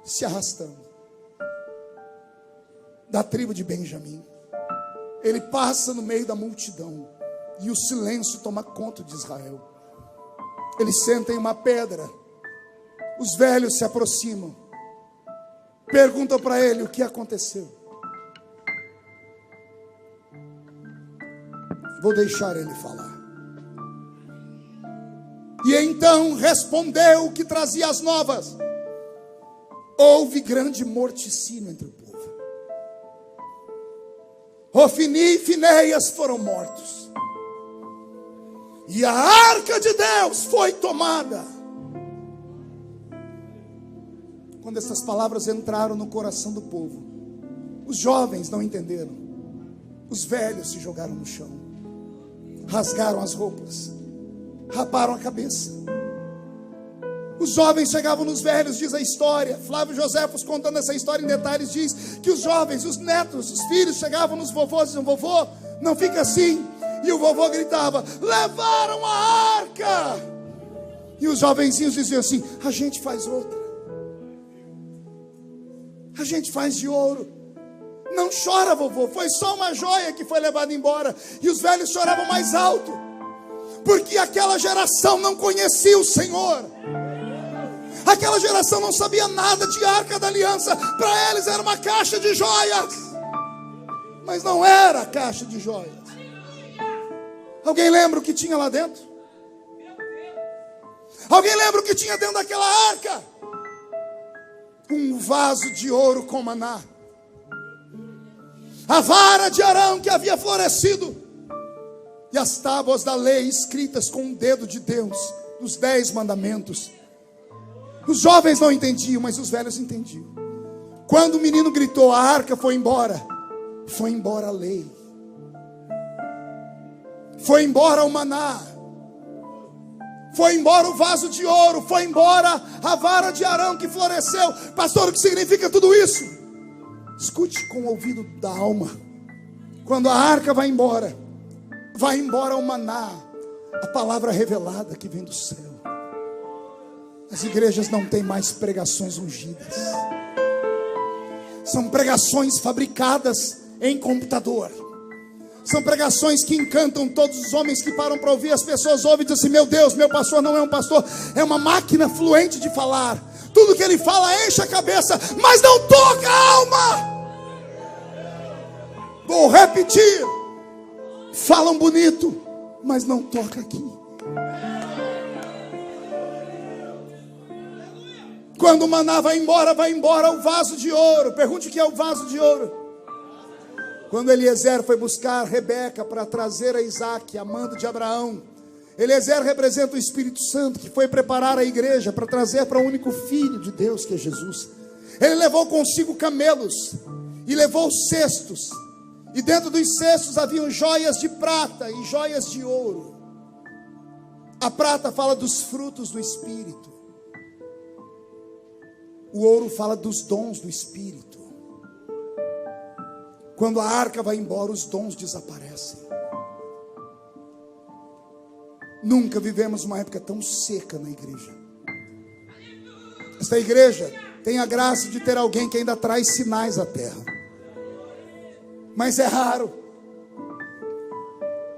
se arrastando, da tribo de Benjamim. Ele passa no meio da multidão, e o silêncio toma conta de Israel. Ele senta em uma pedra. Os velhos se aproximam, perguntam para ele o que aconteceu. Vou deixar ele falar. E então respondeu o que trazia as novas: houve grande morticínio entre o povo. Ofni e Finéias foram mortos, e a arca de Deus foi tomada. Quando essas palavras entraram no coração do povo, os jovens não entenderam. Os velhos se jogaram no chão, rasgaram as roupas, raparam a cabeça. Os jovens chegavam nos velhos, diz a história. Flávio Joséfos, contando essa história em detalhes, diz que os jovens, os netos, os filhos chegavam nos vovôs e diziam: vovô, não fica assim. E o vovô gritava: levaram a arca. E os jovenzinhos diziam assim: a gente faz outra, a gente faz de ouro. Não chora, vovô, foi só uma joia que foi levada embora. E os velhos choravam mais alto, porque aquela geração não conhecia o Senhor. Aquela geração não sabia nada de arca da aliança. Para eles era uma caixa de joias, mas não era a caixa de joias. Alguém lembra o que tinha lá dentro? Alguém lembra o que tinha dentro daquela arca? Um vaso de ouro com maná, a vara de Arão que havia florescido, e as tábuas da lei escritas com o dedo de Deus, os 10 mandamentos. Os jovens não entendiam, mas os velhos entendiam. Quando o menino gritou, a arca foi embora a lei, foi embora o maná, foi embora o vaso de ouro, foi embora a vara de Arão que floresceu. Pastor, o que significa tudo isso? Escute com o ouvido da alma. Quando a arca vai embora o maná, a palavra revelada que vem do céu. As igrejas não têm mais pregações ungidas, são pregações fabricadas em computador. São pregações que encantam todos os homens que param para ouvir. As pessoas ouvem e dizem assim: meu Deus, meu pastor não é um pastor, é uma máquina fluente de falar. Tudo que ele fala enche a cabeça, mas não toca a alma. Vou repetir: falam bonito, mas não toca aqui. Quando o maná vai embora o vaso de ouro. Pergunte o que é o vaso de ouro. Quando Eliezer foi buscar Rebeca para trazer a Isaac, amando de Abraão, Eliezer representa o Espírito Santo, que foi preparar a igreja para trazer para o único Filho de Deus, que é Jesus. Ele levou consigo camelos e levou cestos, e dentro dos cestos haviam joias de prata e joias de ouro. A prata fala dos frutos do Espírito, o ouro fala dos dons do Espírito. Quando a arca vai embora, os dons desaparecem. Nunca vivemos uma época tão seca na igreja. Esta igreja tem a graça de ter alguém que ainda traz sinais à terra, mas é raro.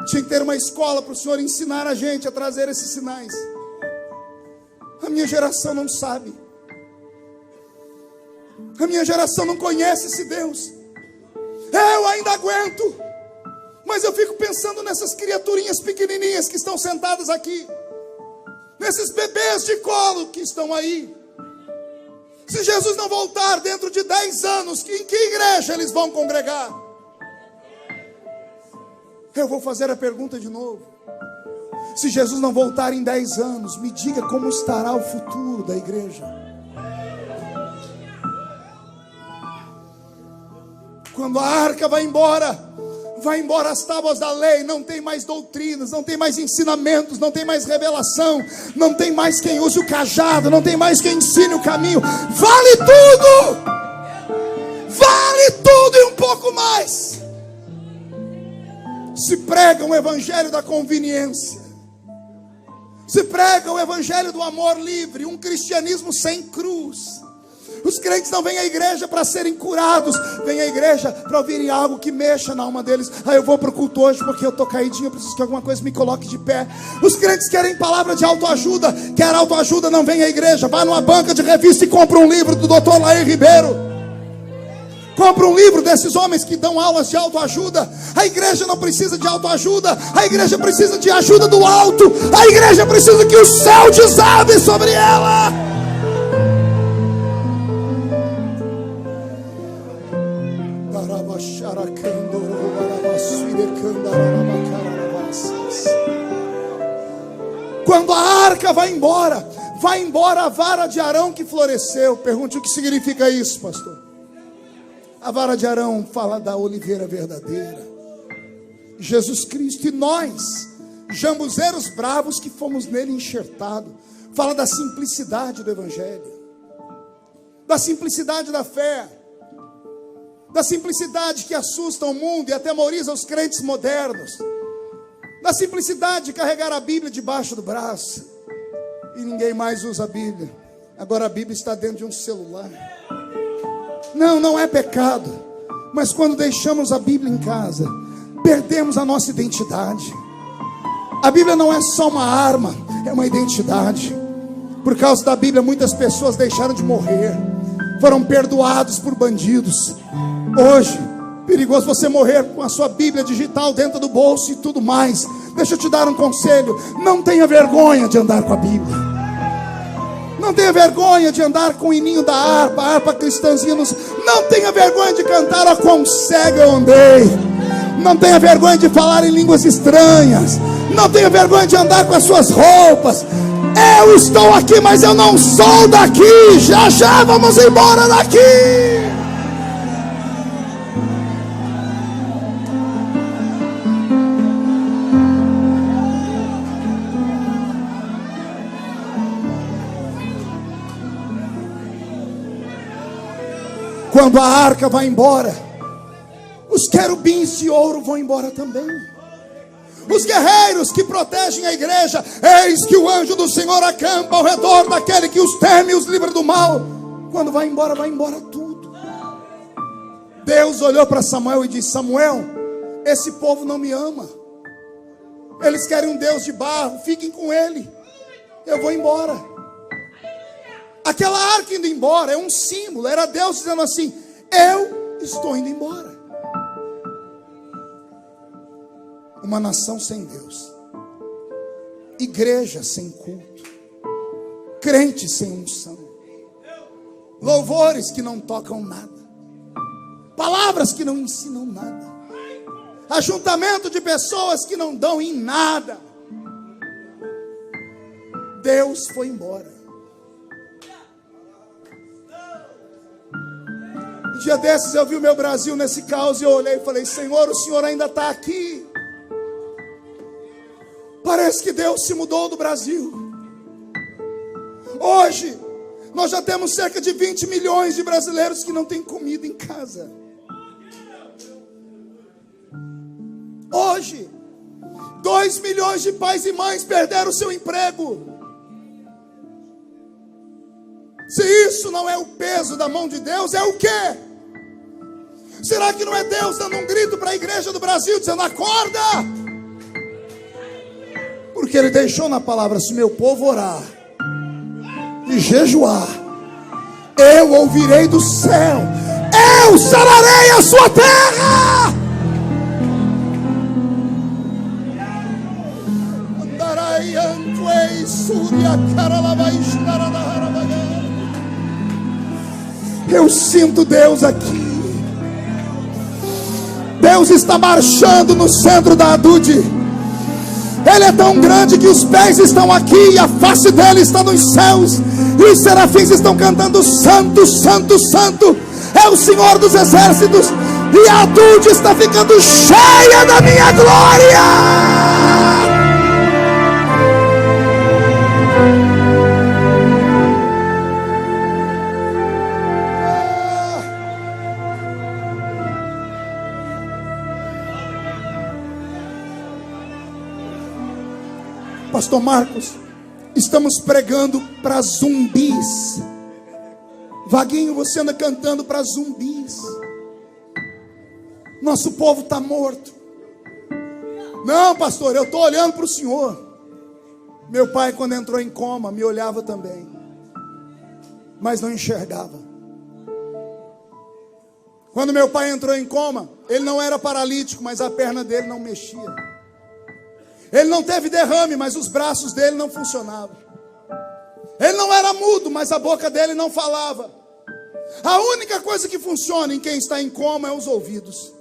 Tinha que ter uma escola para o Senhor ensinar a gente a trazer esses sinais. A minha geração não sabe. A minha geração não conhece esse Deus. Eu ainda aguento, mas eu fico pensando nessas criaturinhas pequenininhas que estão sentadas aqui, nesses bebês de colo que estão aí. Se Jesus não voltar dentro de 10 anos, em que igreja eles vão congregar? Eu vou fazer a pergunta de novo. Se Jesus não voltar em 10 anos, me diga como estará o futuro da igreja. Quando a arca vai embora as tábuas da lei, não tem mais doutrinas, não tem mais ensinamentos, não tem mais revelação, não tem mais quem use o cajado, não tem mais quem ensine o caminho. Vale tudo! Vale tudo e um pouco mais. Se prega um evangelho da conveniência, se prega o evangelho do amor livre, um cristianismo sem cruz. Os crentes não vêm à igreja para serem curados, vêm à igreja para ouvirem algo que mexa na alma deles. Eu vou para o culto hoje porque eu estou caidinho, eu preciso que alguma coisa me coloque de pé. Os crentes querem palavra de autoajuda. Quer autoajuda, não vem à igreja. Vai numa banca de revista e compra um livro do Dr. Lair Ribeiro. Compra um livro desses homens que dão aulas de autoajuda. A igreja não precisa de autoajuda, a igreja precisa de ajuda do alto. A igreja precisa que o céu desabe sobre ela. Quando a arca vai embora a vara de Arão que floresceu. Pergunte: o que significa isso, pastor? A vara de Arão fala da oliveira verdadeira, Jesus Cristo. E nós, jambuzeiros bravos que fomos nele enxertados, fala da simplicidade do evangelho, da simplicidade da fé, da simplicidade que assusta o mundo e atemoriza os crentes modernos, da simplicidade de carregar a Bíblia debaixo do braço, e ninguém mais usa a Bíblia. Agora a Bíblia está dentro de um celular. Não é pecado, mas quando deixamos a Bíblia em casa, perdemos a nossa identidade. A Bíblia não é só uma arma, é uma identidade. Por causa da Bíblia, muitas pessoas deixaram de morrer, foram perdoados por bandidos. Hoje, perigoso você morrer com a sua Bíblia digital dentro do bolso e tudo mais. Deixa eu te dar um conselho: não tenha vergonha de andar com a Bíblia. Não tenha vergonha de andar com o hininho da harpa, a harpa cristãzinha. Não tenha vergonha de cantar: ó quão cego eu andei. Não tenha vergonha de falar em línguas estranhas. Não tenha vergonha de andar com as suas roupas. Eu estou aqui, mas eu não sou daqui. Já já vamos embora daqui. Quando a arca vai embora, os querubins de ouro vão embora também. Os guerreiros que protegem a igreja, eis que o anjo do Senhor acampa ao redor daquele que os teme e os livra do mal. Quando vai embora tudo. Deus olhou para Samuel e disse: Samuel, esse povo não me ama. Eles querem um Deus de barro, fiquem com ele. Eu vou embora. Aquela arca indo embora é um símbolo, era Deus dizendo assim: eu estou indo embora. Uma nação sem Deus, igreja sem culto, crentes sem unção, louvores que não tocam nada, palavras que não ensinam nada, ajuntamento de pessoas que não dão em nada. Deus foi embora. Um dia desses eu vi o meu Brasil nesse caos e eu olhei e falei: Senhor, o Senhor ainda está aqui. Parece que Deus se mudou do Brasil. Hoje nós já temos cerca de 20 milhões de brasileiros que não têm comida em casa. Hoje 2 milhões de pais e mães perderam o seu emprego. Se isso não é o peso da mão de Deus, é o quê? Será que não é Deus dando um grito para a igreja do Brasil, dizendo: acorda? Porque Ele deixou na palavra: se meu povo orar e jejuar, eu ouvirei do céu, eu sararei a sua terra. Eu sinto Deus aqui. Deus está marchando no centro da Adude. Ele é tão grande que os pés estão aqui e a face dele está nos céus, e os serafins estão cantando: santo, santo, santo é o Senhor dos exércitos. E a Adude está ficando cheia da minha glória. Pastor Marcos, estamos pregando para zumbis. Vaguinho, você anda cantando para zumbis. Nosso povo está morto. Não, pastor, eu estou olhando para o Senhor. Meu pai, quando entrou em coma, me olhava também, mas não enxergava. Quando meu pai entrou em coma, ele não era paralítico, mas a perna dele não mexia. Ele não teve derrame, mas os braços dele não funcionavam. Ele não era mudo, mas a boca dele não falava. A única coisa que funciona em quem está em coma é os ouvidos.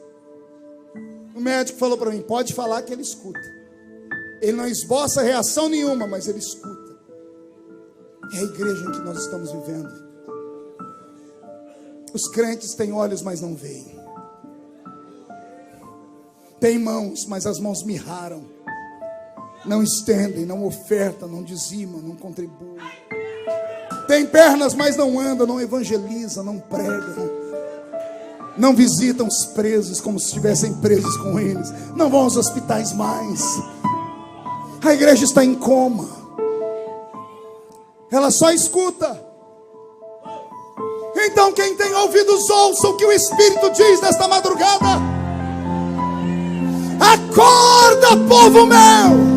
O médico falou para mim: pode falar que ele escuta. Ele não esboça reação nenhuma, mas ele escuta. É a igreja em que nós estamos vivendo. Os crentes têm olhos, mas não veem. Tem mãos, mas as mãos mirraram. Não estendem, não ofertam, não dizimam, não contribuem. Tem pernas, mas não andam, não evangelizam, não pregam. Não visitam os presos como se estivessem presos com eles. Não vão aos hospitais mais. A igreja está em coma. Ela só escuta. Então quem tem ouvidos, ouça o que o Espírito diz nesta madrugada. Acorda, povo meu!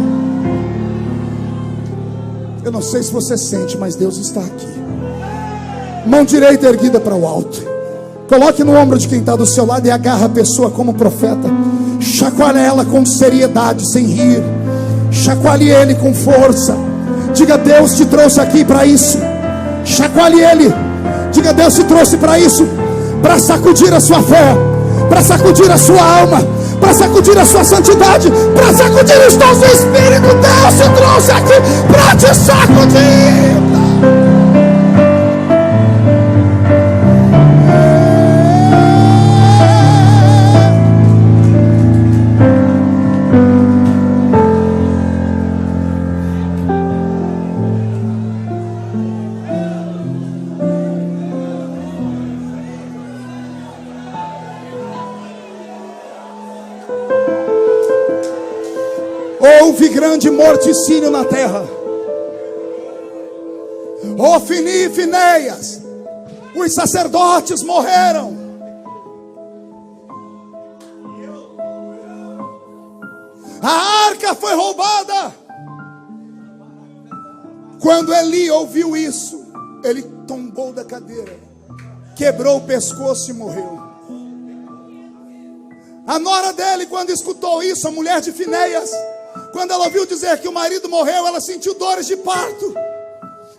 Eu não sei se você sente, mas Deus está aqui. Mão direita erguida para o alto. Coloque no ombro de quem está do seu lado e agarra a pessoa como profeta. Chacoalhe ela com seriedade, sem rir. Chacoalhe ele com força. Diga: Deus te trouxe aqui para isso. Chacoalhe ele. Diga: Deus te trouxe para isso, para sacudir a sua fé, para sacudir a sua alma, para sacudir a sua santidade, para sacudir os dons do Espírito. Deus te trouxe aqui para te sacudir. Houve grande morticínio na terra. Ofni e Finéias, os sacerdotes, morreram. A arca foi roubada. Quando Eli ouviu isso, ele tombou da cadeira, quebrou o pescoço e morreu. A nora dele, quando escutou isso, a mulher de Finéias, quando ela ouviu dizer que o marido morreu, ela sentiu dores de parto.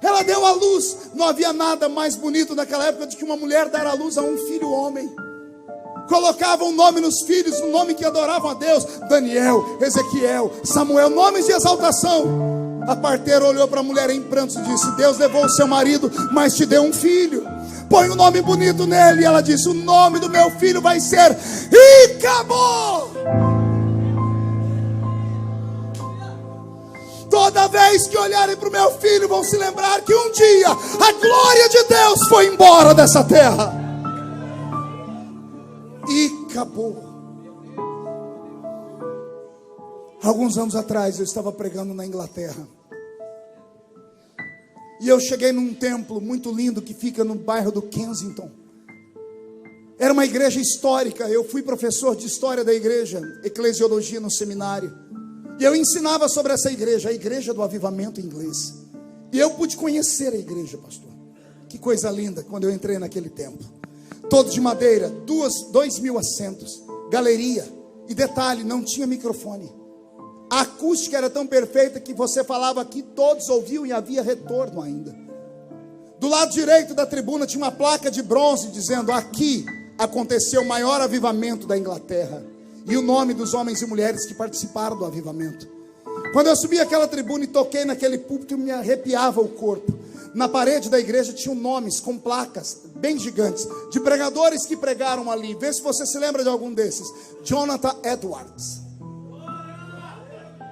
Ela deu à luz. Não havia nada mais bonito naquela época do que uma mulher dar à luz a um filho homem. Colocavam um nome nos filhos, um nome que adoravam a Deus: Daniel, Ezequiel, Samuel, nomes de exaltação. A parteira olhou para a mulher em prantos e disse: Deus levou o seu marido, mas te deu um filho. Põe um nome bonito nele. E ela disse: o nome do meu filho vai ser Ícabo. Toda vez que olharem para o meu filho, vão se lembrar que um dia a glória de Deus foi embora dessa terra. Ícabo. Alguns anos atrás eu estava pregando na Inglaterra. E eu cheguei num templo muito lindo que fica no bairro do Kensington. Era uma igreja histórica. Eu fui professor de história da igreja, eclesiologia no seminário. E eu ensinava sobre essa igreja, a igreja do avivamento inglês. E eu pude conhecer a igreja, pastor. Que coisa linda quando eu entrei naquele templo. Todo de madeira, 2.000 assentos, galeria. E detalhe, não tinha microfone. A acústica era tão perfeita que você falava aqui, todos ouviam e havia retorno ainda. Do lado direito da tribuna tinha uma placa de bronze dizendo: aqui aconteceu o maior avivamento da Inglaterra. E o nome dos homens e mulheres que participaram do avivamento. Quando eu subi aquela tribuna e toquei naquele púlpito, me arrepiava o corpo. Na parede da igreja tinham nomes com placas bem gigantes, de pregadores que pregaram ali. Vê se você se lembra de algum desses. Jonathan Edwards.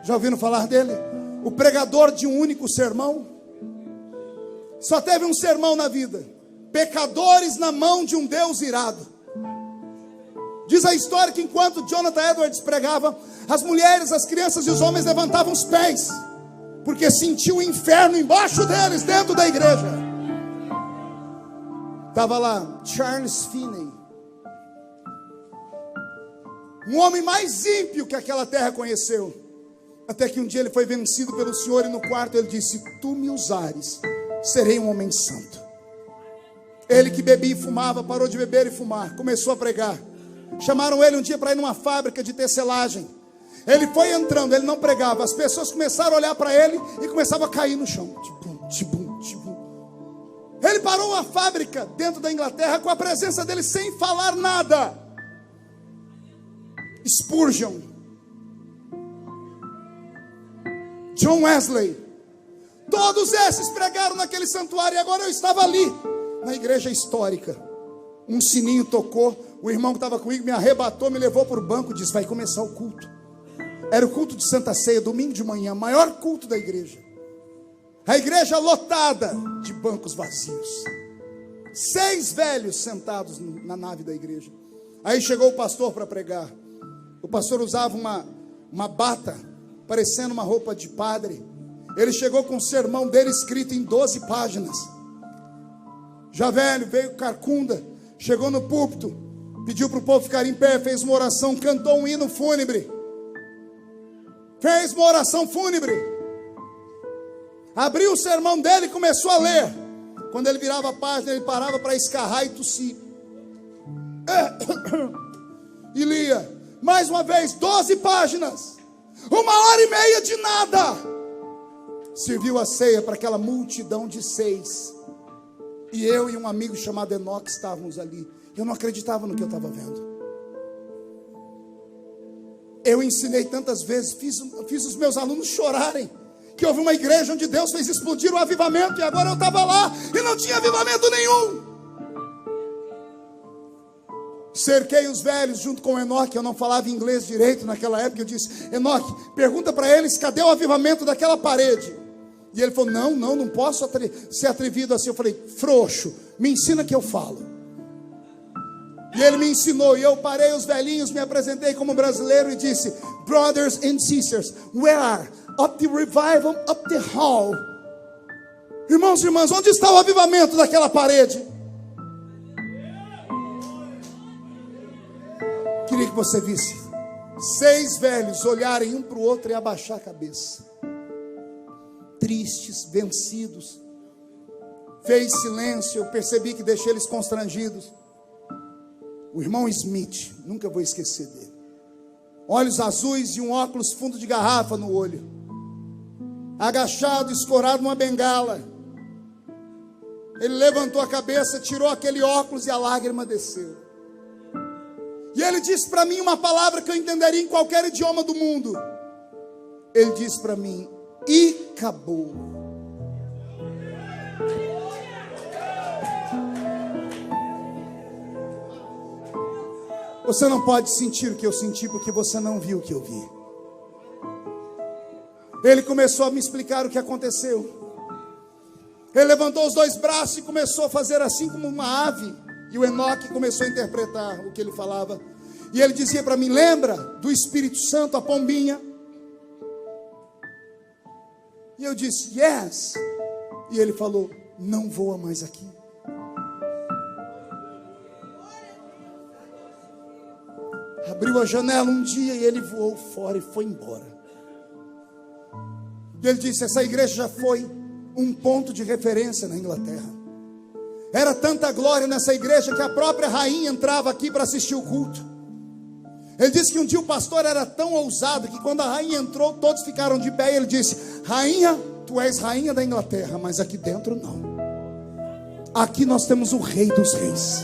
Já ouviram falar dele? O pregador de um único sermão. Só teve um sermão na vida. Pecadores na mão de um Deus irado. Diz a história que enquanto Jonathan Edwards pregava, as mulheres, as crianças e os homens levantavam os pés, porque sentiam o inferno embaixo deles, dentro da igreja. Estava lá Charles Finney, um homem mais ímpio que aquela terra conheceu. Até que um dia ele foi vencido pelo Senhor e no quarto ele disse: tu me usares, serei um homem santo. Ele que bebia e fumava, parou de beber e fumar, começou a pregar. Chamaram ele um dia para ir numa fábrica de tecelagem. Ele foi entrando, ele não pregava. As pessoas começaram a olhar para ele e começavam a cair no chão. Tibum, tibum, tibum. Ele parou uma fábrica dentro da Inglaterra com a presença dele sem falar nada. Spurgeon, John Wesley, todos esses pregaram naquele santuário. E agora eu estava ali, na igreja histórica. Um sininho tocou. O irmão que estava comigo me arrebatou, me levou para o banco e disse: vai começar o culto. Era o culto de Santa Ceia, domingo de manhã, maior culto da igreja. A igreja lotada de bancos vazios. 6 velhos sentados na nave da igreja. Aí chegou o pastor para pregar. O pastor usava uma bata, parecendo uma roupa de padre. Ele chegou com o sermão dele escrito em 12 páginas. Já velho, veio carcunda, chegou no púlpito, pediu para o povo ficar em pé, fez uma oração, cantou um hino fúnebre. Fez uma oração fúnebre. Abriu o sermão dele e começou a ler. Quando ele virava a página, ele parava para escarrar e tossir. E lia. Mais uma vez, 12 páginas. 1h30 de nada. Serviu a ceia para aquela multidão de 6. E eu e um amigo chamado Enoque estávamos ali. Eu não acreditava no que eu estava vendo. Eu ensinei tantas vezes, fiz os meus alunos chorarem, que houve uma igreja onde Deus fez explodir o avivamento. E agora eu estava lá e não tinha avivamento nenhum. Cerquei os velhos junto com o Enoque. Eu não falava inglês direito naquela época. Eu disse: Enoque, pergunta para eles, cadê o avivamento daquela parede? E ele falou: não posso ser atrevido assim. Eu falei: frouxo, me ensina que eu falo. E ele me ensinou, e eu parei os velhinhos, me apresentei como brasileiro e disse: brothers and sisters, where up the revival up the hall? Irmãos e irmãs, onde está o avivamento daquela parede? Queria que você visse 6 velhos olharem um para o outro e abaixar a cabeça, tristes, vencidos. Fez silêncio. Eu percebi que deixei eles constrangidos. O irmão Smith, nunca vou esquecer dele. Olhos azuis e um óculos fundo de garrafa no olho. Agachado, escorado numa bengala. Ele levantou a cabeça, tirou aquele óculos e a lágrima desceu. E ele disse para mim uma palavra que eu entenderia em qualquer idioma do mundo. Ele disse para mim: e acabou. Você não pode sentir o que eu senti porque você não viu o que eu vi. Ele começou a me explicar o que aconteceu. Ele levantou os dois braços e começou a fazer assim como uma ave. E o Enoque começou a interpretar o que ele falava. E ele dizia para mim: lembra do Espírito Santo, a pombinha? E eu disse: yes. E ele falou: não voa mais aqui. Abriu a janela um dia e ele voou fora e foi embora. E ele disse: essa igreja já foi um ponto de referência na Inglaterra. Era tanta glória nessa igreja que a própria rainha entrava aqui para assistir o culto. Ele disse que um dia o pastor era tão ousado que quando a rainha entrou, todos ficaram de pé. E ele disse: rainha, tu és rainha da Inglaterra, mas aqui dentro não. Aqui nós temos o rei dos reis.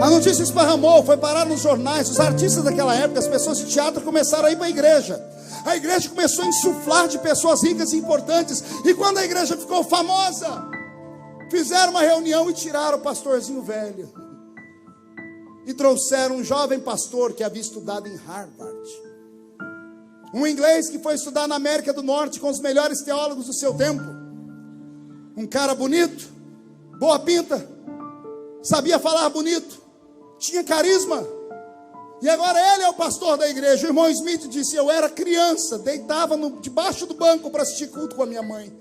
A notícia esparramou, foi parar nos jornais. Os artistas daquela época, as pessoas de teatro, começaram a ir para a igreja. A igreja começou a insuflar de pessoas ricas e importantes. E quando a igreja ficou famosa, fizeram uma reunião e tiraram o pastorzinho velho. E trouxeram um jovem pastor que havia estudado em Harvard. Um inglês que foi estudar na América do Norte com os melhores teólogos do seu tempo. Um cara bonito, boa pinta, sabia falar bonito, tinha carisma. E agora ele é o pastor da igreja. O irmão Smith disse: eu era criança, deitava debaixo do banco para assistir culto com a minha mãe.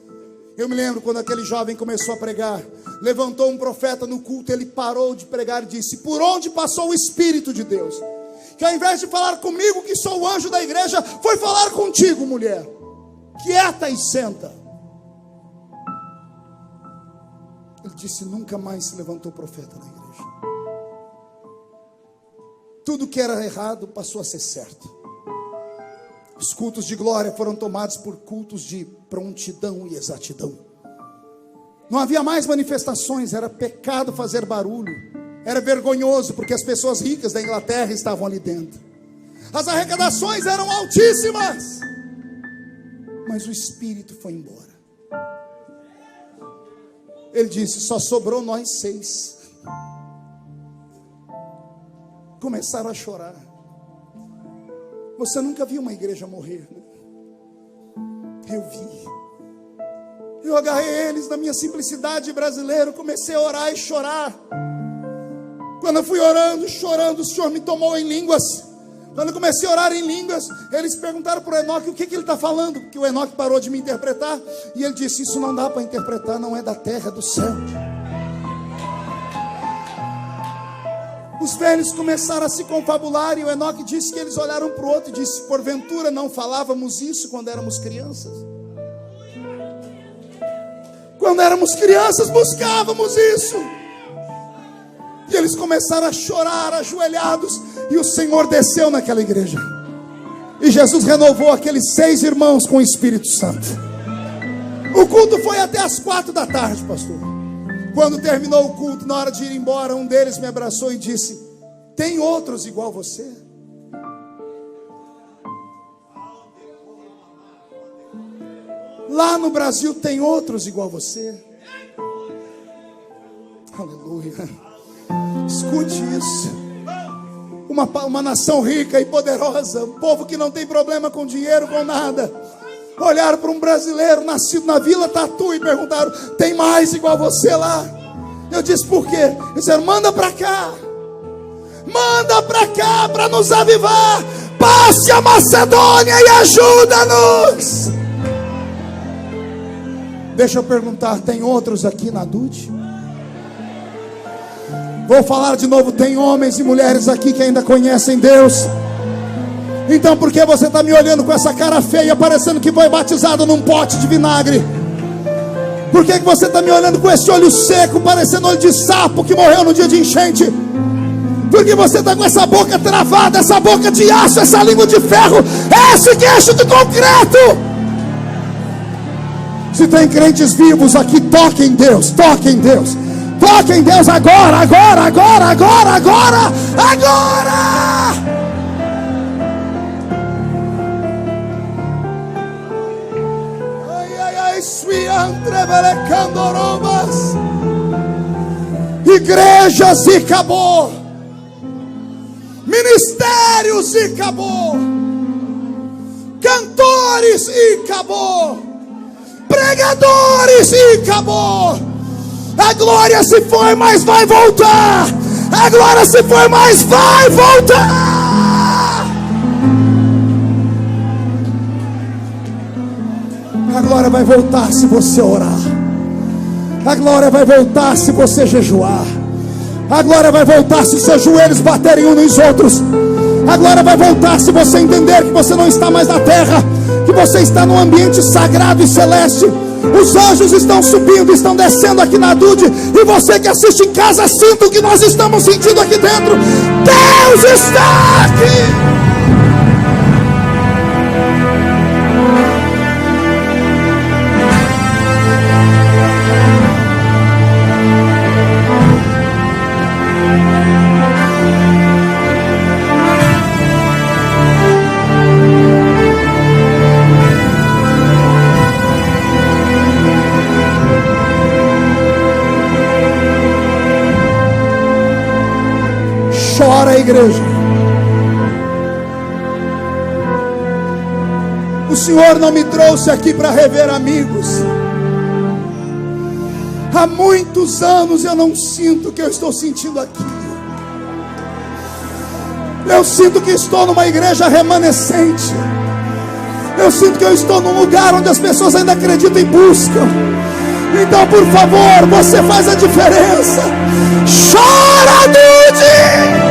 Eu me lembro quando aquele jovem começou a pregar. Levantou um profeta no culto, ele parou de pregar e disse: por onde passou o Espírito de Deus? Que ao invés de falar comigo, que sou o anjo da igreja, foi falar contigo, mulher. Quieta e senta. Ele disse: nunca mais se levantou profeta na igreja. Tudo que era errado passou a ser certo. Os cultos de glória foram tomados por cultos de prontidão e exatidão. Não havia mais manifestações, era pecado fazer barulho. Era vergonhoso, porque as pessoas ricas da Inglaterra estavam ali dentro. As arrecadações eram altíssimas. Mas o Espírito foi embora. Ele disse: só sobrou nós 6. Começaram a chorar. Você nunca viu uma igreja morrer, né? Eu vi. Eu agarrei eles na minha simplicidade brasileira, comecei a orar e chorar. Quando eu fui orando, chorando, o Senhor me tomou em línguas. Quando eu comecei a orar em línguas, eles perguntaram para o Enoque o que ele está falando, porque o Enoque parou de me interpretar. E ele disse: isso não dá para interpretar, não é da terra, é do céu. Os velhos começaram a se confabular. E o Enoque disse que eles olharam para o outro e disse: porventura não falávamos isso quando éramos crianças? Quando éramos crianças buscávamos isso. E eles começaram a chorar ajoelhados. E o Senhor desceu naquela igreja. E Jesus renovou aqueles 6 irmãos com o Espírito Santo. O culto foi até as 4 da tarde, pastor. Quando terminou o culto, na hora de ir embora, um deles me abraçou e disse: tem outros igual você? Lá no Brasil tem outros igual você? Aleluia. Escute isso. Uma nação rica e poderosa, um povo que não tem problema com dinheiro, com nada, olharam para um brasileiro nascido na Vila Tatu e perguntaram: tem mais igual você lá? Eu disse: por quê? Eles disseram: manda para cá. Manda para cá para nos avivar. Passe a Macedônia e ajuda-nos. Deixa eu perguntar: tem outros aqui na DUT? Vou falar de novo: tem homens e mulheres aqui que ainda conhecem Deus? Então por que você está me olhando com essa cara feia, parecendo que foi batizado num pote de vinagre? Por que você está me olhando com esse olho seco, parecendo olho de sapo que morreu no dia de enchente? Por que você está com essa boca travada, essa boca de aço, essa língua de ferro, esse queixo de concreto? Se tem crentes vivos aqui, toque em Deus, toque em Deus. Toque em Deus agora, agora, agora, agora, agora, agora. Igrejas e acabou, ministérios e acabou, cantores e acabou, pregadores e acabou. A glória se foi, mas vai voltar. A glória se foi, mas vai voltar. A glória vai voltar se você orar. A glória vai voltar se você jejuar. A glória vai voltar se seus joelhos baterem uns nos outros. A glória vai voltar se você entender que você não está mais na terra, que você está num ambiente sagrado e celeste. Os anjos estão subindo, estão descendo aqui na Dude. E você que assiste em casa, sinta o que nós estamos sentindo aqui dentro. Deus está aqui. Chora, igreja. O Senhor não me trouxe aqui para rever amigos. Há muitos anos eu não sinto o que eu estou sentindo aqui. Eu sinto que estou numa igreja remanescente. Eu sinto que eu estou num lugar onde as pessoas ainda acreditam e buscam. Então, por favor, você faz a diferença. Chora, Dude!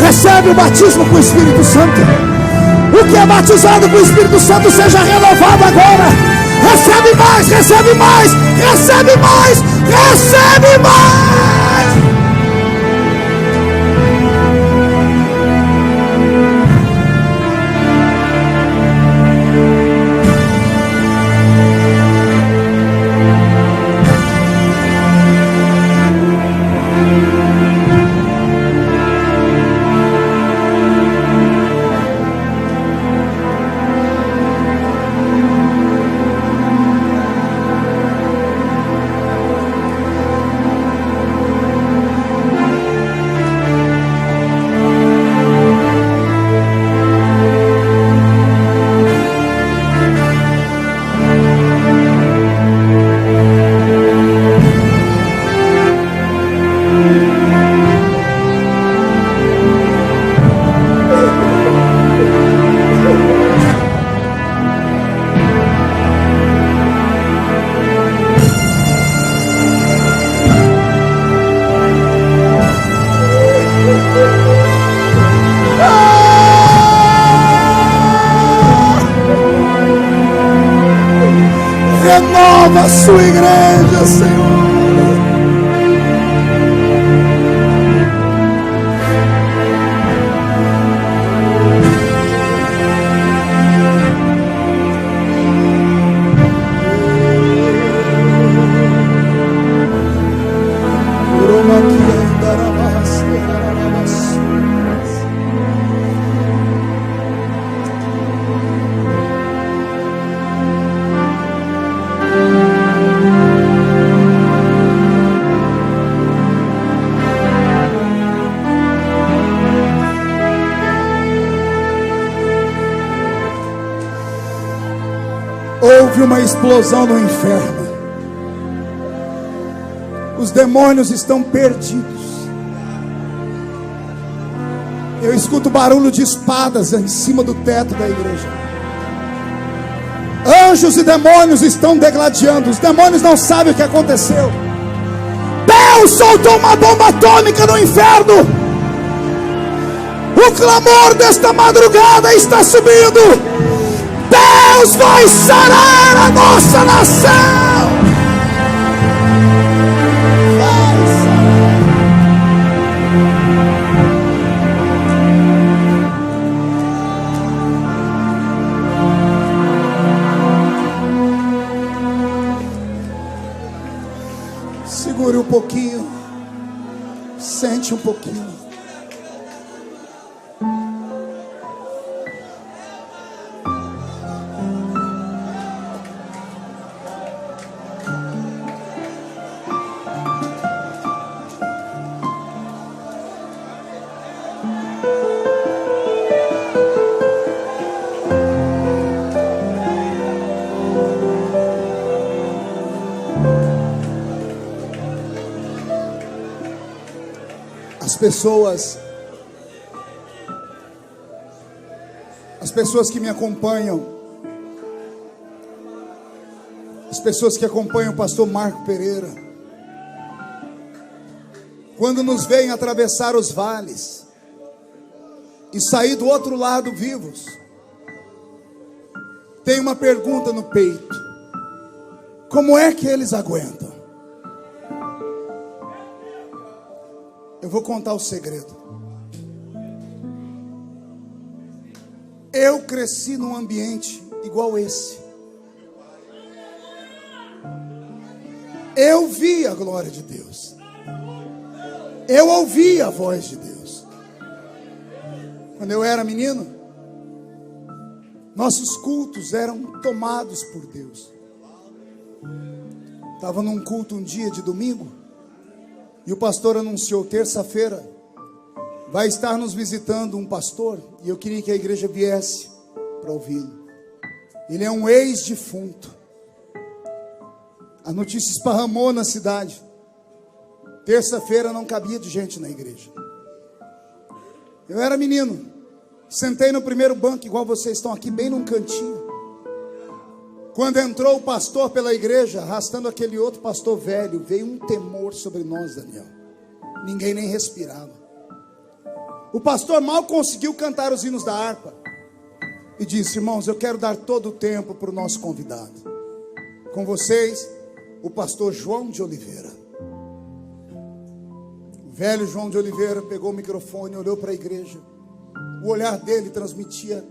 Recebe o batismo com o Espírito Santo. O que é batizado com o Espírito Santo seja renovado agora. Recebe mais, recebe mais, recebe mais, recebe mais. Renova a sua igreja, Senhor. uma explosão no inferno. Os demônios estão perdidos. Eu escuto barulho de espadas em cima do teto da igreja. Anjos e demônios estão degladiando. Os demônios não sabem o que aconteceu. Deus soltou uma bomba atômica no inferno. O clamor desta madrugada está subindo. Deus vai sarar a nossa nação. Vai sarar. Segure um pouquinho. Sente um pouquinho. As pessoas que me acompanham, as pessoas que acompanham o pastor Marco Pereira, quando nos veem atravessar os vales e sair do outro lado vivos, tem uma pergunta no peito: como é que eles aguentam? Eu vou contar o segredo. Eu cresci num ambiente igual esse. Eu vi a glória de Deus. Eu ouvi a voz de Deus. Quando eu era menino, nossos cultos eram tomados por Deus. Estava num culto um dia de domingo, e o pastor anunciou: terça-feira vai estar nos visitando um pastor, e eu queria que a igreja viesse para ouvi-lo. Ele é um ex-defunto. A notícia esparramou na cidade. Terça-feira não cabia de gente na igreja. Eu era menino, sentei no primeiro banco, igual vocês estão aqui, bem num cantinho. Quando entrou o pastor pela igreja, arrastando aquele outro pastor velho, veio um temor sobre nós, Daniel. Ninguém nem respirava. O pastor mal conseguiu cantar os hinos da harpa e disse: irmãos, eu quero dar todo o tempo para o nosso convidado. Com vocês, o pastor João de Oliveira. O velho João de Oliveira pegou o microfone, olhou para a igreja. O olhar dele transmitia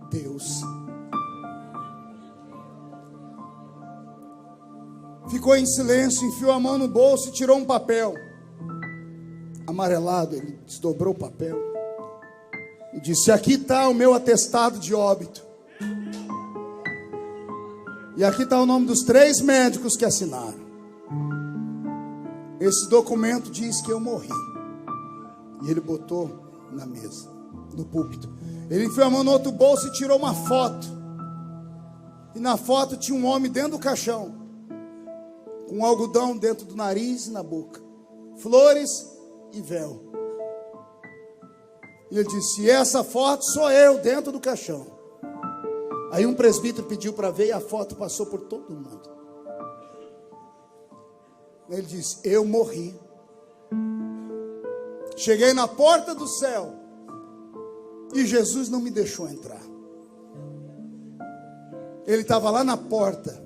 Deus. Ficou em silêncio, enfiou a mão no bolso e tirou um papel amarelado. Ele desdobrou o papel e disse: aqui está o meu atestado de óbito. E aqui está o nome dos 3 médicos que assinaram. Esse documento diz que eu morri. E ele botou na mesa, no púlpito. Ele enfiou a mão no outro bolso e tirou uma foto. E na foto tinha um homem dentro do caixão, com algodão dentro do nariz e na boca, flores e véu. E ele disse: e essa foto sou eu dentro do caixão. Aí um presbítero pediu para ver e a foto passou por todo mundo. Ele disse: eu morri. Cheguei na porta do céu e Jesus não me deixou entrar. Ele estava lá na porta.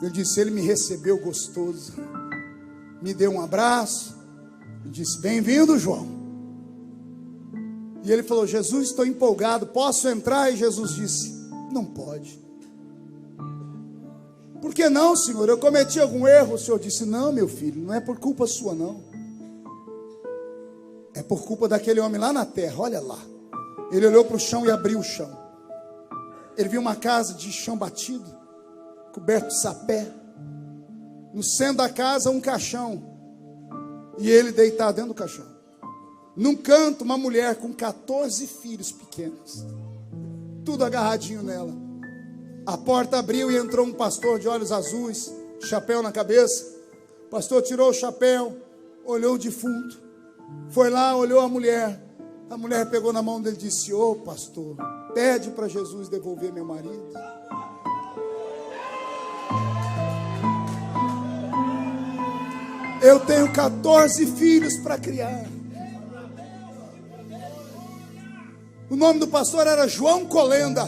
Ele disse: ele me recebeu gostoso, me deu um abraço e disse: bem-vindo, João. E ele falou: Jesus, estou empolgado, posso entrar? E Jesus disse: não pode. Por que não, Senhor? Eu cometi algum erro? O Senhor disse: não, meu filho, não é por culpa sua, não. É por culpa daquele homem lá na terra. Olha lá. Ele olhou para o chão e abriu o chão. Ele viu uma casa de chão batido, coberto de sapé. No centro da casa, um caixão. E ele deitado dentro do caixão. Num canto, uma mulher com 14 filhos pequenos, tudo agarradinho nela. A porta abriu e entrou um pastor de olhos azuis, chapéu na cabeça. O pastor tirou o chapéu, olhou o defunto, foi lá, olhou a mulher. A mulher pegou na mão dele e disse: ô pastor, pede para Jesus devolver meu marido. Eu tenho 14 filhos para criar. O nome do pastor era João Colenda.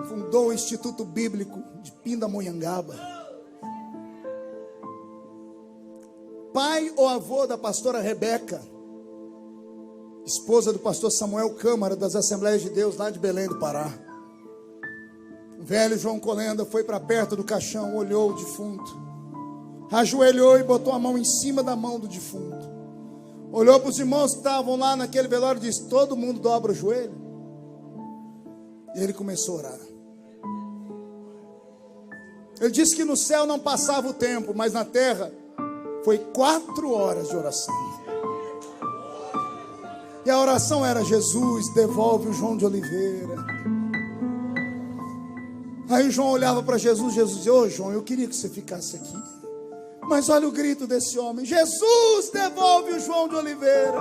Fundou o Instituto Bíblico de Pindamonhangaba. Pai ou avô da pastora Rebeca, esposa do pastor Samuel Câmara, das Assembleias de Deus lá de Belém do Pará. O velho João Colenda foi para perto do caixão, olhou o defunto, ajoelhou e botou a mão em cima da mão do defunto. Olhou para os irmãos que estavam lá naquele velório e disse: todo mundo dobra o joelho. E ele começou a orar. Ele disse que no céu não passava o tempo, mas na terra foi 4 horas de oração. E a oração era: Jesus, devolve o João de Oliveira. Aí o João olhava para Jesus, Jesus dizia: ô João, eu queria que você ficasse aqui. Mas olha o grito desse homem: Jesus, devolve o João de Oliveira.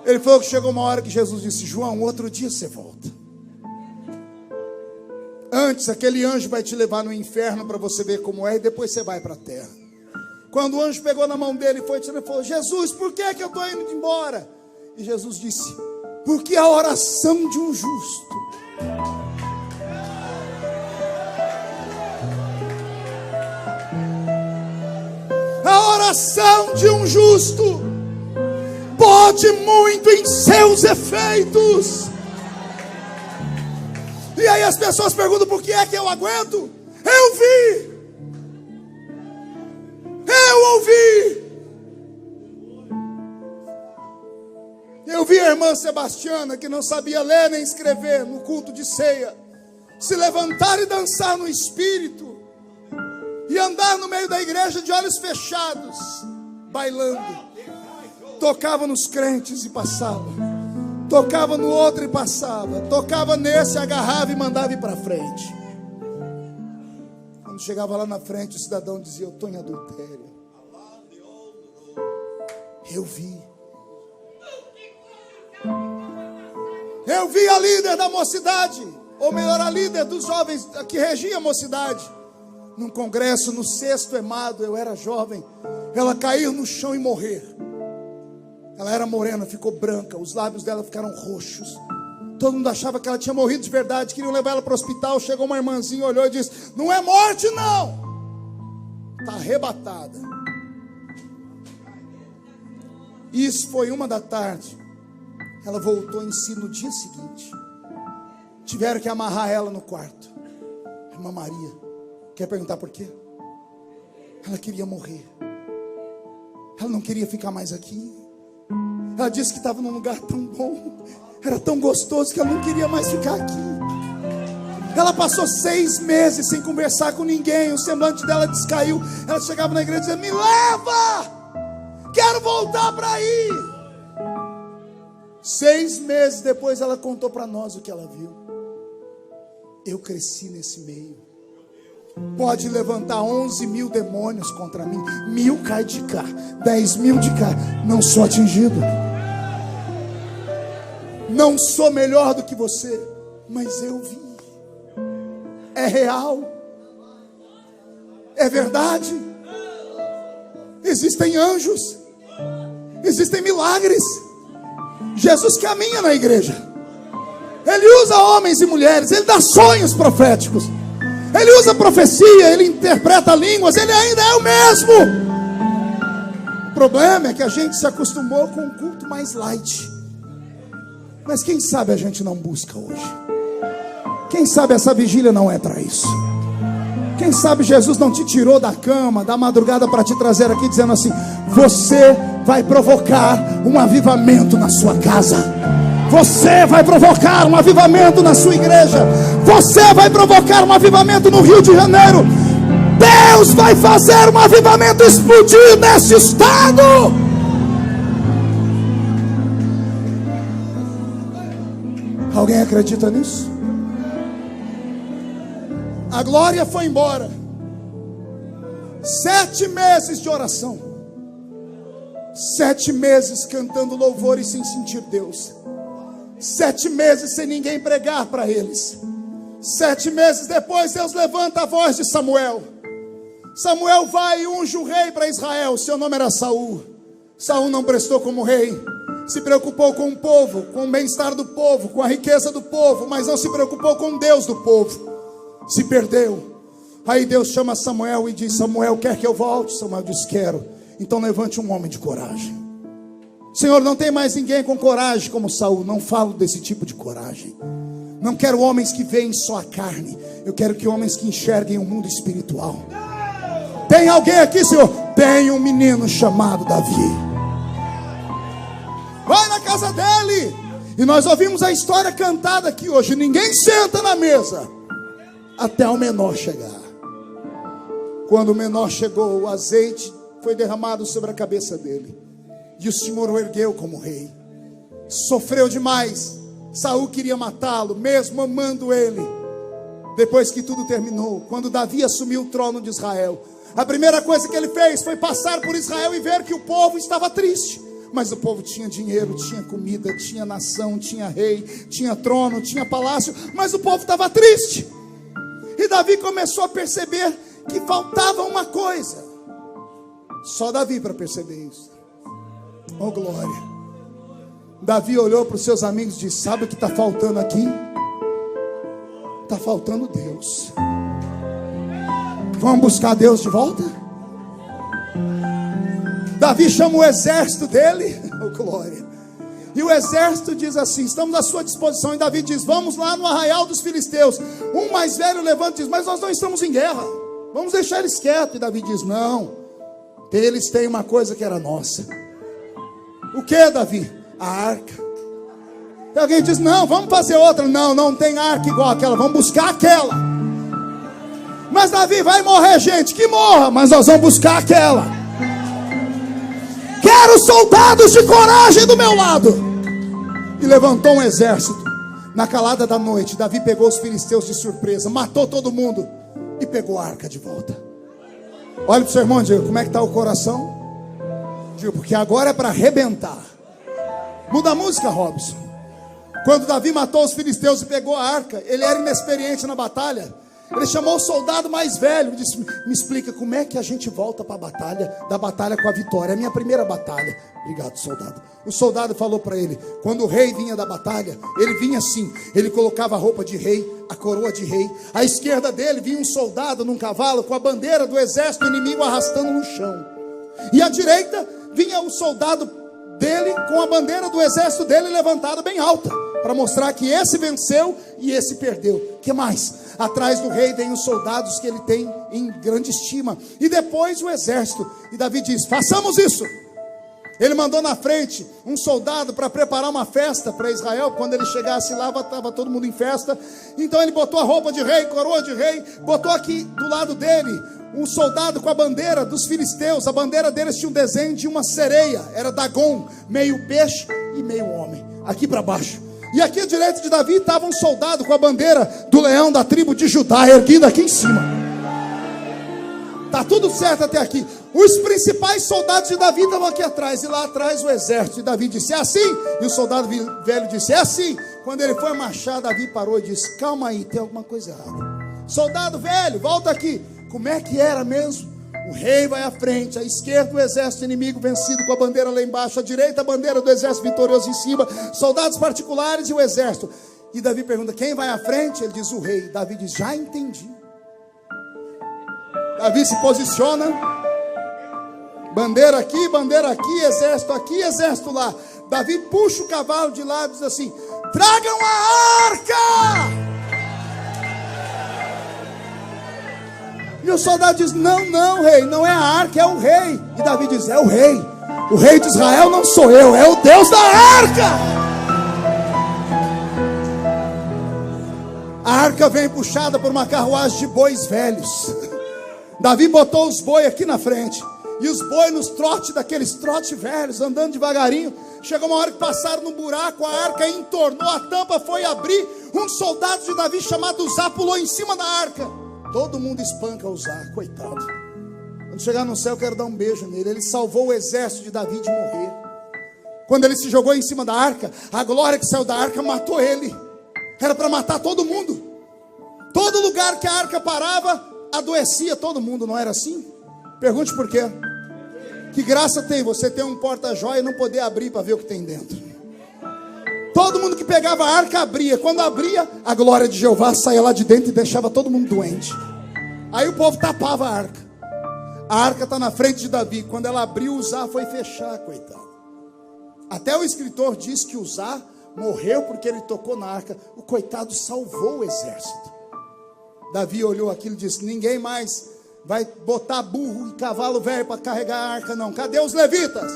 Ele falou que chegou uma hora que Jesus disse: João, outro dia você volta. Antes aquele anjo vai te levar no inferno para você ver como é, e depois você vai para a terra. Quando o anjo pegou na mão dele e foi, ele falou: Jesus, por que eu estou indo embora? E Jesus disse: porque a oração de um justo pode muito em seus efeitos. E aí as pessoas perguntam: por que é que eu aguento? Eu vi a irmã Sebastiana, que não sabia ler nem escrever, no culto de ceia, se levantar e dançar no espírito, e andar no meio da igreja de olhos fechados, bailando. Tocava nos crentes e passava, tocava no outro e passava, tocava nesse, agarrava e mandava ir para frente. Quando chegava lá na frente, o cidadão dizia: eu estou em adultério. Eu vi a líder da mocidade, ou melhor, a líder dos jovens que regia a mocidade, num congresso no 6º EMADO. Eu era jovem. Ela caiu no chão e morrer. Ela era morena, ficou branca, os lábios dela ficaram roxos. Todo mundo achava que ela tinha morrido de verdade. Queriam levar ela para o hospital. Chegou uma irmãzinha, olhou e disse: não é morte não, está arrebatada. Isso foi 1h. Ela voltou em si no dia seguinte. Tiveram que amarrar ela no quarto. Irmã Maria, quer perguntar por quê? Ela queria morrer. Ela não queria ficar mais aqui. Ela disse que estava num lugar tão bom, era tão gostoso, que ela não queria mais ficar aqui. Ela passou 6 meses sem conversar com ninguém. O semblante dela descaiu. Ela chegava na igreja e dizia: me leva, quero voltar para aí. 6 meses depois ela contou para nós o que ela viu. Eu cresci nesse meio. Pode levantar 11.000 demônios contra mim, 1.000 cai de cá, 10.000 de cá, não sou atingido. Não sou melhor do que você, mas eu vi. É real, é verdade. Existem anjos, existem milagres. Jesus caminha na igreja, ele usa homens e mulheres, ele dá sonhos proféticos, ele usa profecia, ele interpreta línguas, ele ainda é o mesmo. O problema é que a gente se acostumou com um culto mais light. Mas quem sabe a gente não busca hoje? Quem sabe essa vigília não é para isso? Quem sabe Jesus não te tirou da cama, da madrugada, para te trazer aqui dizendo assim: você vai provocar um avivamento na sua casa, você vai provocar um avivamento na sua igreja, você vai provocar um avivamento no Rio de Janeiro. Deus vai fazer um avivamento explodir nesse estado. Alguém acredita nisso? A glória foi embora. 7 meses de oração. 7 meses cantando louvores sem sentir Deus. 7 meses sem ninguém pregar para eles. 7 meses depois, Deus levanta a voz de Samuel. Samuel vai e unge o rei para Israel. Seu nome era Saul. Saul não prestou como rei. Se preocupou com o povo, com o bem-estar do povo, com a riqueza do povo, mas não se preocupou com Deus do povo. Se perdeu. Aí Deus chama Samuel e diz: Samuel, quer que eu volte? Samuel diz: quero. Então levante um homem de coragem. Senhor, não tem mais ninguém com coragem como Saul. Não falo desse tipo de coragem. Não quero homens que veem só a carne. Eu quero que homens que enxerguem o mundo espiritual. Tem alguém aqui, Senhor? Tem um menino chamado Davi. Vai na casa dele. E nós ouvimos a história cantada aqui hoje. Ninguém senta na mesa até o menor chegar. Quando o menor chegou, o azeite foi derramado sobre a cabeça dele. E o Senhor o ergueu como rei. Sofreu demais. Saul queria matá-lo, mesmo amando ele. Depois que tudo terminou, quando Davi assumiu o trono de Israel, a primeira coisa que ele fez foi passar por Israel e ver que o povo estava triste. Mas o povo tinha dinheiro, tinha comida, tinha nação, tinha rei, tinha trono, tinha palácio. Mas o povo estava triste. E Davi começou a perceber que faltava uma coisa. Só Davi para perceber isso. Oh glória. Davi olhou para os seus amigos e disse: sabe o que está faltando aqui? Está faltando Deus. Vamos buscar Deus de volta? Davi chama o exército dele. Oh glória. E o exército diz assim: estamos à sua disposição. E Davi diz: vamos lá no arraial dos filisteus. Um mais velho levanta e diz: mas nós não estamos em guerra, vamos deixar eles quietos. E Davi diz: não, eles têm uma coisa que era nossa. O que, Davi? A arca. E alguém diz: não, vamos fazer outra. Não, não tem arca igual aquela, vamos buscar aquela. Mas Davi, vai morrer gente, que morra, mas nós vamos buscar aquela. Quero soldados de coragem do meu lado. E levantou um exército. Na calada da noite, Davi pegou os filisteus de surpresa, matou todo mundo e pegou a arca de volta. Olha para o seu irmão e diga: como é que está o coração? Diga: porque agora é para arrebentar. Muda a música, Robson. Quando Davi matou os filisteus e pegou a arca, ele era inexperiente na batalha. Ele chamou o soldado mais velho e disse: me explica como é que a gente volta para a batalha, da batalha com a vitória. É a minha primeira batalha. Obrigado, soldado. O soldado falou para ele: quando o rei vinha da batalha, ele vinha assim, ele colocava a roupa de rei, a coroa de rei. À esquerda dele vinha um soldado num cavalo com a bandeira do exército inimigo arrastando no chão. E à direita vinha o soldado dele com a bandeira do exército dele levantada bem alta, para mostrar que esse venceu e esse perdeu. O que mais? Atrás do rei vem os soldados que ele tem em grande estima. E depois o exército. E Davi diz: façamos isso. Ele mandou na frente um soldado para preparar uma festa para Israel. Quando ele chegasse lá, estava todo mundo em festa. Então ele botou a roupa de rei, coroa de rei. Botou aqui do lado dele um soldado com a bandeira dos filisteus. A bandeira deles tinha um desenho de uma sereia. Era Dagon, meio peixe e meio homem. Aqui para baixo. E aqui à direita de Davi estava um soldado com a bandeira do leão da tribo de Judá, erguida aqui em cima. Está tudo certo até aqui. Os principais soldados de Davi estavam aqui atrás. E lá atrás o exército. E Davi disse: é assim? E o soldado velho disse: é assim. Quando ele foi marchar, Davi parou e disse: calma aí, tem alguma coisa errada. Soldado velho, volta aqui. Como é que era mesmo? O rei vai à frente, à esquerda o exército inimigo vencido com a bandeira lá embaixo, à direita a bandeira do exército vitorioso em cima, soldados particulares e o exército. E Davi pergunta: quem vai à frente? Ele diz: o rei. Davi diz: já entendi. Davi se posiciona, bandeira aqui, exército lá. Davi puxa o cavalo de lado e diz assim: tragam a arca! E o soldado diz: não, rei, não é a arca, é o rei. E Davi diz: é o rei de Israel não sou eu, é o Deus da arca. A arca vem puxada por uma carruagem de bois velhos. Davi botou os bois aqui na frente, e os bois nos trotes, daqueles trotes velhos, andando devagarinho. Chegou uma hora que passaram num buraco, a arca entornou, a tampa foi abrir. Um soldado de Davi chamado Uzá pulou em cima da arca. Todo mundo espanca Uzá, coitado. Quando chegar no céu, eu quero dar um beijo nele. Ele salvou o exército de Davi de morrer. Quando ele se jogou em cima da arca, a glória que saiu da arca matou ele. Era para matar todo mundo. Todo lugar que a arca parava, adoecia todo mundo, não era assim? Pergunte por quê. Que graça tem você ter um porta-joia e não poder abrir para ver o que tem dentro? Todo mundo que pegava a arca abria. Quando abria, a glória de Jeová saía lá de dentro e deixava todo mundo doente. Aí o povo tapava a arca. A arca está na frente de Davi. Quando ela abriu, Uzá foi fechar, coitado. Até o escritor diz que Uzá morreu porque ele tocou na arca. O coitado salvou o exército. Davi olhou aquilo e disse: ninguém mais vai botar burro e cavalo velho para carregar a arca, não. Cadê os levitas?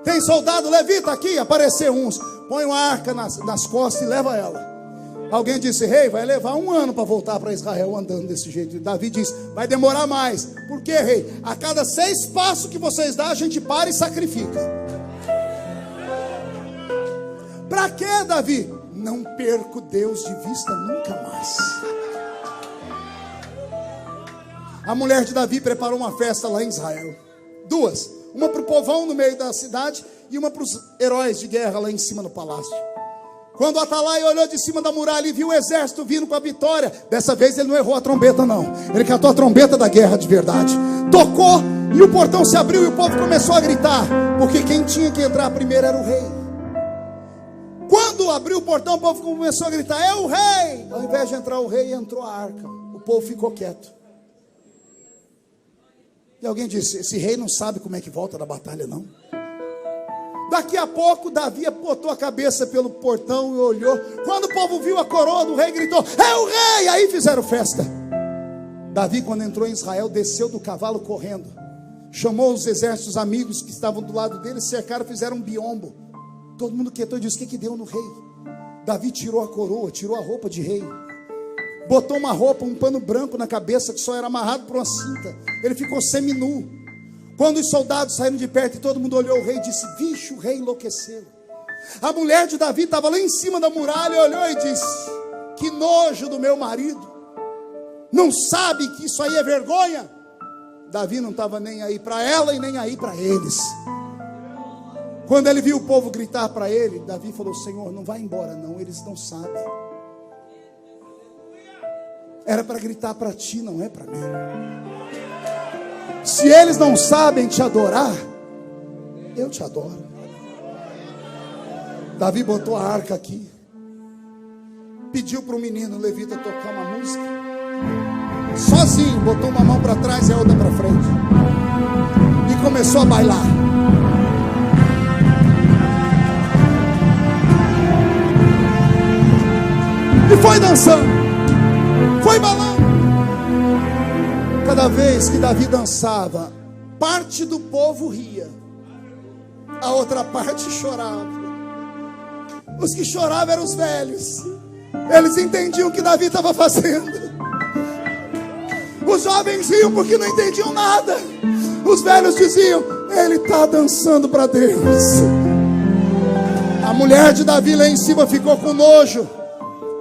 Tem soldado levita aqui? Apareceu uns. Põe uma arca nas costas e leva ela. Alguém disse: rei, vai levar 1 ano para voltar para Israel andando desse jeito. Davi disse: vai demorar mais. Por quê, rei? A cada 6 passos que vocês dão, a gente para e sacrifica. Para quê, Davi? Não perco Deus de vista nunca mais. A mulher de Davi preparou uma festa lá em Israel. 2. Uma para o povão no meio da cidade e uma para os heróis de guerra lá em cima no palácio. Quando o Atalaia olhou de cima da muralha e viu o exército vindo com a vitória, dessa vez ele não errou a trombeta não. Ele cantou a trombeta da guerra de verdade. Tocou e o portão se abriu e o povo começou a gritar, porque quem tinha que entrar primeiro era o rei. Quando abriu o portão, o povo começou a gritar: é o rei! Ao invés de entrar o rei, entrou a arca. O povo ficou quieto. E alguém disse: esse rei não sabe como é que volta da batalha, não. Daqui a pouco, Davi botou a cabeça pelo portão e olhou. Quando o povo viu a coroa do rei, gritou: é o rei! Aí fizeram festa. Davi, quando entrou em Israel, desceu do cavalo correndo. Chamou os exércitos amigos que estavam do lado dele, cercaram, fizeram um biombo. Todo mundo quietou e disse: o que deu no rei? Davi tirou a coroa, tirou a roupa de rei. Botou uma roupa, um pano branco na cabeça que só era amarrado por uma cinta. Ele ficou seminu. Quando os soldados saíram de perto e todo mundo olhou o rei, disse: vixe, o rei enlouqueceu. A mulher de Davi estava lá em cima da muralha, olhou e disse: que nojo do meu marido. Não sabe que isso aí é vergonha? Davi não estava nem aí para ela e nem aí para eles. Quando ele viu o povo gritar para ele, Davi falou: Senhor, não vai embora não, eles não sabem. Era para gritar para ti, não é para mim. Se eles não sabem te adorar, eu te adoro. Davi botou a arca aqui, pediu para o menino levita tocar uma música, sozinho, botou uma mão para trás e a outra para frente, e começou a bailar. E foi dançando, foi balando. Cada vez que Davi dançava, parte do povo ria, a outra parte chorava. Os que choravam eram os velhos. Eles entendiam o que Davi estava fazendo. Os jovens riam porque não entendiam nada. Os velhos diziam: ele está dançando para Deus. A mulher de Davi lá em cima ficou com nojo,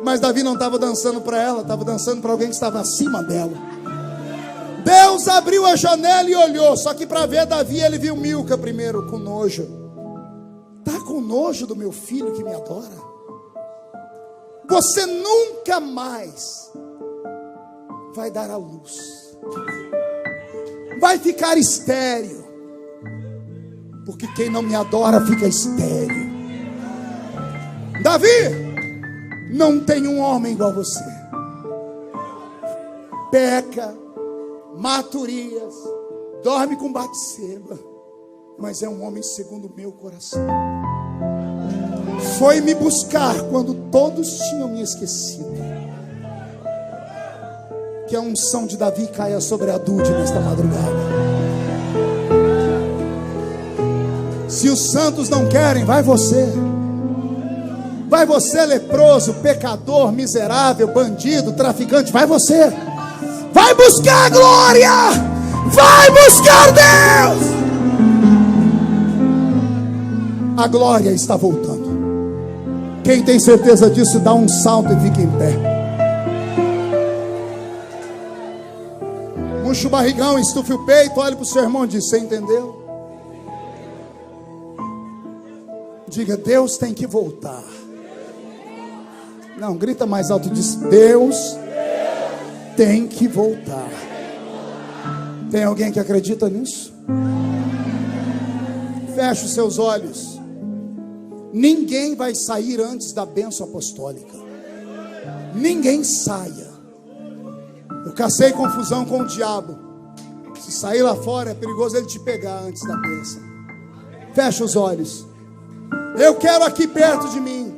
mas Davi não estava dançando para ela, estava dançando para alguém que estava acima dela. Deus abriu a janela e olhou. Só que para ver Davi, ele viu Milca primeiro com nojo. Está com nojo do meu filho que me adora? Você nunca mais vai dar à luz, vai ficar estéril, porque quem não me adora fica estéril. Davi, não tem um homem igual você. Peca, mata Urias, dorme com Batseba, mas é um homem segundo o meu coração. Foi me buscar quando todos tinham me esquecido. Que a unção de Davi caia sobre a Dude nesta madrugada. Se os santos não querem, vai você. Vai você, leproso, pecador, miserável, bandido, traficante. Vai você. Vai buscar a glória. Vai buscar Deus. A glória está voltando. Quem tem certeza disso, dá um salto e fica em pé. Fecha o barrigão, estufe o peito, olhe para o seu irmão e diz: você entendeu? Diga: Deus tem que voltar. Não, grita mais alto, diz: Deus tem que voltar. Tem alguém que acredita nisso? Feche os seus olhos. Ninguém vai sair antes da bênção apostólica. Ninguém saia. Eu cacei confusão com o diabo. Se sair lá fora é perigoso ele te pegar antes da bênção. Fecha os olhos. Eu quero aqui perto de mim